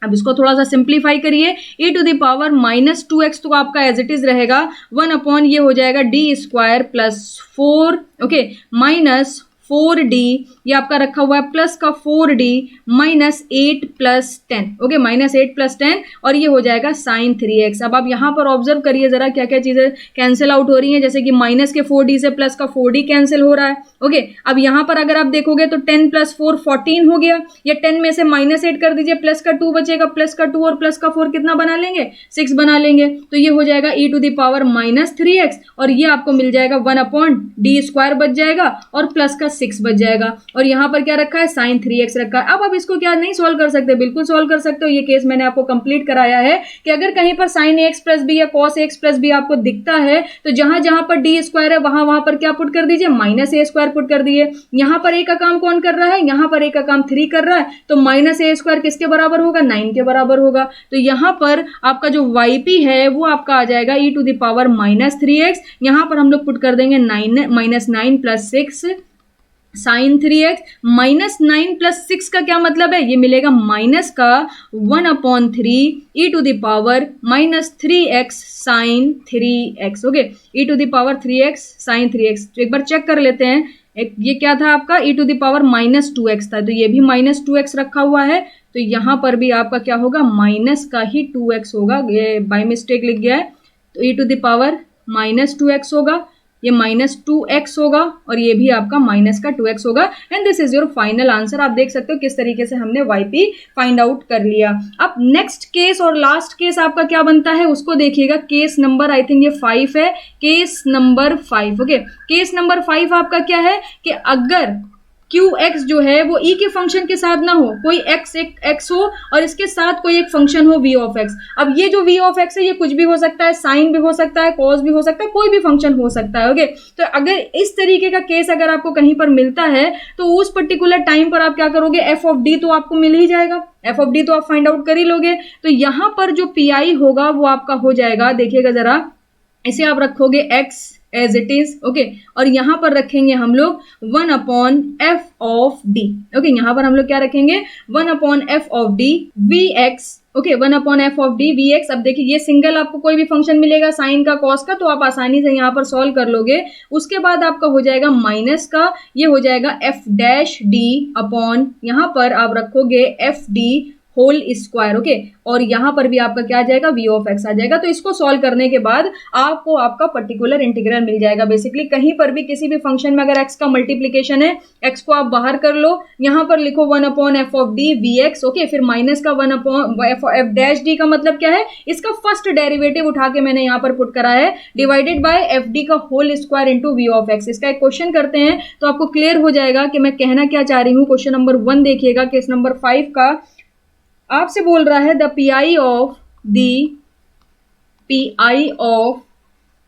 अब इसको थोड़ा सा सिंप्लीफाई करिए, e to the power minus 2x तो आपका एज इट इज रहेगा 1 अपॉन ये हो जाएगा d square plus 4, okay, minus 4d, ये आपका रखा हुआ है प्लस का 4d minus 8 plus 10, okay, minus 8 plus 10, और ये हो जाएगा साइन 3x। अब आप यहाँ पर ऑब्जर्व करिए जरा क्या क्या चीजें कैंसिल आउट हो रही हैं, जैसे कि माइनस के 4d से प्लस का 4d कैंसिल हो रहा है। ओके, अब यहाँ पर अगर आप देखोगे तो 10 प्लस 4 14 हो गया, ये 10 में से माइनस 8 कर दीजिए, प्लस का 2 बचेगा, प्लस का 2 और प्लस का 4 कितना बना लेंगे, 6 बना लेंगे। तो ये हो जाएगा e to the power minus 3x, और ये आपको मिल जाएगा 1 अपॉन डी स्क्वायर बच जाएगा और प्लस का 6 बच जाएगा, और यहाँ पर क्या रखा है, साइन 3x रखा है। अब आप इसको क्या नहीं सॉल्व कर सकते, बिल्कुल सॉल्व कर सकते हो। ये केस मैंने आपको कंप्लीट कराया है कि अगर कहीं पर साइन ax प्लस बी या कॉस ax प्लस बी आपको दिखता है तो जहां जहां पर डी स्क्वायर है वहां वहां पर क्या पुट कर दीजिए, माइनस ए स्क्वायर पुट कर दिए। यहाँ पर ए का काम कौन कर रहा है, यहाँ पर ए का काम 3 कर रहा है, तो माइनस ए स्क्वायर किसके बराबर होगा, 9 के बराबर होगा। तो यहाँ पर आपका जो yp है वो आपका आ जाएगा e to the power minus 3x, यहाँ पर हम लोग पुट कर देंगे minus 9 plus 6 sine 3x, minus 9 plus 6 का क्या मतलब है, ये मिलेगा माइनस का 1 upon 3 e to the power minus 3x sine 3x। Okay, e to the power 3x sine 3x। तो एक बार चेक कर लेते हैं, ये क्या था आपका e to the power minus 2x था, तो ये भी माइनस 2x रखा हुआ है, तो यहाँ पर भी आपका क्या होगा, माइनस का ही 2x होगा, ये बाय मिस्टेक लिख गया है, तो e to the power minus 2x होगा, ये -2x होगा और ये भी आपका माइनस का 2x होगा and this is your final answer. आप देख सकते हो किस तरीके से हमने yp फाइंड आउट कर लिया। अब नेक्स्ट केस और लास्ट केस आपका क्या बनता है उसको देखिएगा। केस नंबर आई थिंक ये 5 है, case number 5। Okay, case number 5 आपका क्या है कि अगर QX जो है वो E के फंक्शन के साथ ना हो, कोई x हो और इसके साथ कोई एक फंक्शन हो V ऑफ एक्स। अब ये जो V ऑफ एक्स है ये कुछ भी हो सकता है, साइन भी हो सकता है, कॉस भी हो सकता है, कोई भी फंक्शन हो सकता है। ओके, तो अगर इस तरीके का केस अगर आपको कहीं पर मिलता है तो उस पर्टिकुलर टाइम पर आप क्या करोगे, f ऑफ d तो आपको मिल ही जाएगा, f ऑफ d तो आप फाइंड आउट कर ही लोगे। तो यहां पर जो PI होगा वो आपका हो जाएगा, देखिएगा जरा, इसे आप रखोगे x as it is. Okay, और यहां पर रखेंगे हम लोग 1/f ऑफ d। ओके, यहां पर हम लोग क्या रखेंगे, 1/f of d vx। Okay, 1/f of d vx। अब देखिए ये सिंगल आपको कोई भी फंक्शन मिलेगा साइन का, कॉस का, तो आप आसानी से यहाँ पर सॉल्व कर लोगे। उसके बाद आपका हो जाएगा माइनस का, ये हो जाएगा f डैश d अपॉन, यहाँ पर आप रखोगे f d whole square. Okay, और यहां पर भी आपका क्या आ जाएगा, v ऑफ x आ जाएगा। तो इसको सॉल्व करने के बाद आपको आपका पर्टिकुलर इंटीग्रल मिल जाएगा। बेसिकली कहीं पर भी किसी भी फंक्शन में अगर x का मल्टीप्लीकेशन है, x को आप बाहर कर लो, यहां पर लिखो 1/f of d vx। Okay, फिर माइनस का 1/f डैश d का मतलब क्या है, इसका फर्स्ट डेरिवेटिव उठा के मैंने यहाँ पर पुट करा है, डिवाइडेड बाय एफ डी का whole square into v of x। इसका एक क्वेश्चन करते हैं तो आपको क्लियर हो जाएगा कि मैं कहना क्या चाह रही हूँ। क्वेश्चन नंबर 1 देखिएगा, केस नंबर 5 का आपसे बोल रहा है the PI of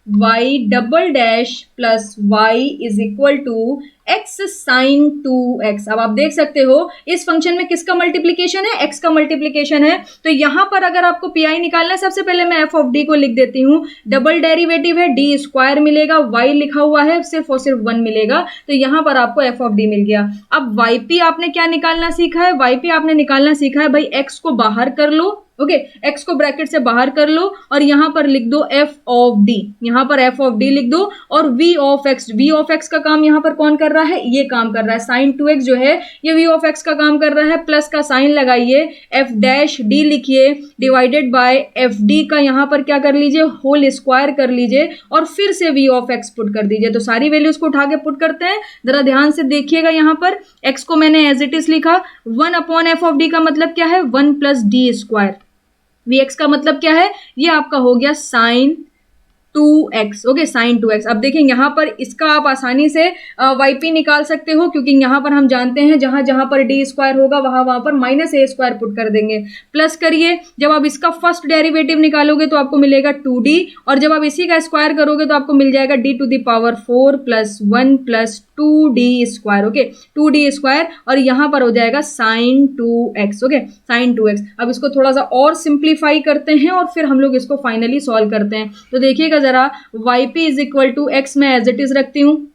y double dash plus y is equal to x sine 2x। अब आप देख सकते हो इस फंक्शन में किसका मल्टीप्लीकेशन है, x का मल्टीप्लीकेशन है। तो यहां पर अगर आपको PI निकालना है, सबसे पहले मैं f ऑफ d को लिख देती हूं, डबल डेरिवेटिव है, d स्क्वायर मिलेगा, y लिखा हुआ है, सिर्फ और सिर्फ 1 मिलेगा, तो यहां पर आपको f ऑफ d मिल गया। अब yp आपने क्या निकालना सीखा है, yp आपने निकालना सीखा है भाई x को बाहर कर लो। ओके, x को ब्रैकेट से बाहर कर लो और यहां पर लिख दो f ऑफ d, यहां पर f ऑफ d लिख दो और v ऑफ x का काम यहां पर कौन कर रहा है, ये काम कर रहा है, साइन 2x जो है ये v ऑफ x का काम कर रहा है। प्लस का साइन लगाइए, f डैश d लिखिए, डिवाइडेड बाय एफ डी का यहां पर क्या कर लीजिए, होल स्क्वायर कर लीजिए और फिर से v ऑफ x पुट कर दीजिए। तो सारी वैल्यूज को उठा के पुट करते हैं, जरा ध्यान से देखिएगा। यहां पर x को मैंने एज इट इज लिखा, 1/f ऑफ d का मतलब क्या है, 1 प्लस डी स्क्वायर। vx का मतलब क्या है, ये आपका हो गया sign 2x। Okay, sine 2x। अब देखें यहाँ पर इसका आप आसानी से yp निकाल सकते हो, क्योंकि यहाँ पर हम जानते हैं जहां जहां पर d स्क्वायर होगा वहां पर माइनस a स्क्वायर पुट कर देंगे। प्लस करिए, जब आप इसका फर्स्ट डेरिवेटिव निकालोगे तो आपको मिलेगा 2d, और जब आप इसी का स्क्वायर करोगे तो आपको मिल जाएगा d to the power 4 plus 1 plus 2d square. Okay, 2d square, और यहाँ पर हो जाएगा sign 2x। Okay, sine 2x। अब इसको थोड़ा सा और सिंप्लीफाई करते हैं और फिर हम लोग इसको फाइनली सॉल्व करते हैं। तो देखिएगा जरा, yp is equal to x मैं एज इट इज रखती हूँ,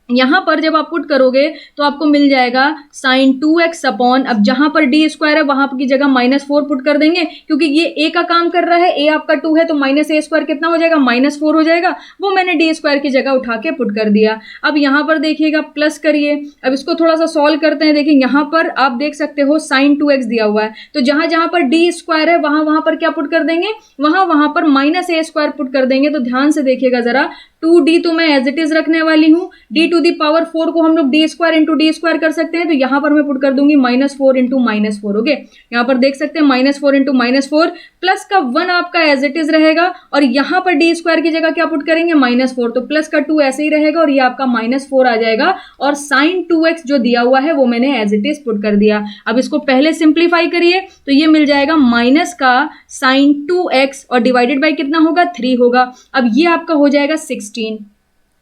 यहां पर जब आप पुट करोगे तो आपको मिल जाएगा साइन 2x अपॉन, अब जहां पर d स्क्वायर है वहां की जगह -4 पुट कर देंगे, क्योंकि ये a का काम कर रहा है, a आपका 2 है तो माइनस a स्क्वायर कितना हो जाएगा, -4 हो जाएगा, वो मैंने d स्क्वायर की जगह उठा के पुट कर दिया। अब यहां पर देखिएगा, प्लस करिए, अब इसको थोड़ा सा सॉल्व करते हैं। देखिए यहाँ पर आप देख सकते हो साइन 2x दिया हुआ है, तो जहां जहां पर d स्क्वायर है वहां पर क्या पुट कर देंगे, वहां पर -a स्क्वायर पुट कर देंगे। तो ध्यान से देखिएगा जरा, 2d तो मैं एज इट इज रखने वाली हूँ, d टू दी पावर 4 को हम लोग d square into D square कर सकते हैं, तो यहाँ पर मैं पुट कर दूंगी -4 इंटू -4। ओके, यहाँ पर देख सकते हैं -4 इंटू -4, प्लस का 1 आपका एज इट इज रहेगा, और यहाँ पर d स्क्वायर की जगह क्या पुट करेंगे, -4, तो प्लस का 2 ऐसे ही रहेगा और ये आपका -4 आ जाएगा, और साइन 2x जो दिया हुआ है वो मैंने एज इट इज पुट कर दिया। अब इसको पहले सिंप्लीफाई करिए तो ये मिल जाएगा माइनस का साइन 2x और डिवाइडेड बाई कितना होगा, 3 होगा। अब ये आपका हो जाएगा 16,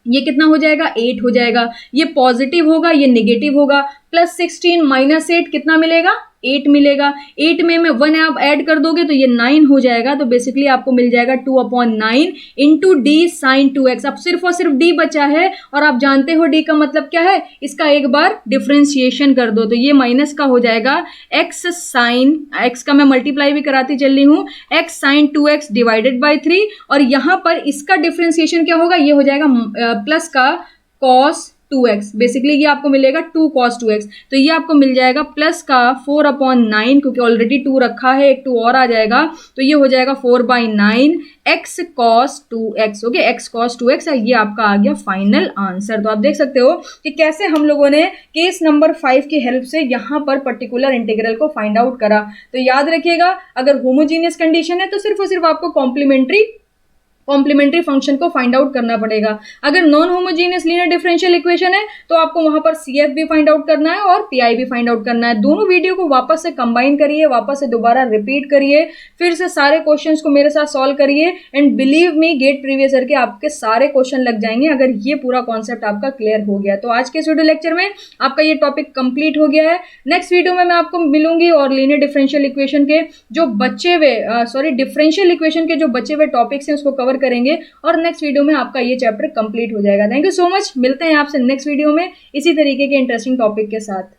ये कितना हो जाएगा, 8 हो जाएगा। ये पॉजिटिव होगा, ये नेगेटिव होगा, प्लस 16 माइनस 8 कितना मिलेगा, 8 मिलेगा। 8 में 1 आप ऐड कर दोगे तो ये 9 हो जाएगा। तो बेसिकली आपको मिल जाएगा 2/9 इंटू डी साइन 2x। अब सिर्फ और सिर्फ d बचा है, और आप जानते हो d का मतलब क्या है, इसका एक बार डिफ्रेंशिएशन कर दो, तो ये माइनस का हो जाएगा x साइन, x का मैं मल्टीप्लाई भी कराती चल रही हूँ, x sine 2x divided by 3, और यहाँ पर इसका डिफ्रेंशिएशन क्या होगा, ये हो जाएगा प्लस का कॉस 2x, बेसिकली ये आपको मिलेगा 2 cos 2x, तो ये आपको मिल जाएगा प्लस का 4/9, क्योंकि ऑलरेडी 2 रखा है, एक 2 और आ जाएगा, तो ये हो जाएगा 4/9 x cos 2x। Okay, x cos 2x, ये आपका आ गया फाइनल आंसर। तो आप देख सकते हो कि कैसे हम लोगों ने केस नंबर 5 की हेल्प से यहाँ पर पर्टिकुलर इंटीग्रल को फाइंड आउट करा। तो याद रखिएगा, अगर होमोजीनियस कंडीशन है तो सिर्फ और सिर्फ आपको कॉम्प्लीमेंट्री फंक्शन को फाइंड आउट करना पड़ेगा। अगर non homogeneous linear differential equation है तो आपको वहां पर CF भी फाइंड आउट करना है और PI भी फाइंड आउट करना है। दोनों वीडियो को वापस से कंबाइन करिए, वापस से दोबारा रिपीट करिए, फिर से सारे क्वेश्चंस को मेरे साथ सॉल्व करिए, and believe me, GATE previous year के आपके सारे क्वेश्चन लग जाएंगे अगर ये पूरा कॉन्सेप्ट आपका क्लियर हो गया। तो आज के इस वीडियो लेक्चर में आपका ये टॉपिक कंप्लीट हो गया है। नेक्स्ट वीडियो में मैं आपको मिलूंगी और लीनियर डिफरेंशियल इक्वेशन के जो बचे हुए डिफरेंशियल इक्वेशन के जो बचे हुए टॉपिक्स हैं उसको कवर करेंगे, और नेक्स्ट वीडियो में आपका ये चैप्टर कंप्लीट हो जाएगा। थैंक यू सो मच, मिलते हैं आपसे नेक्स्ट वीडियो में इसी तरीके के इंटरेस्टिंग टॉपिक के साथ।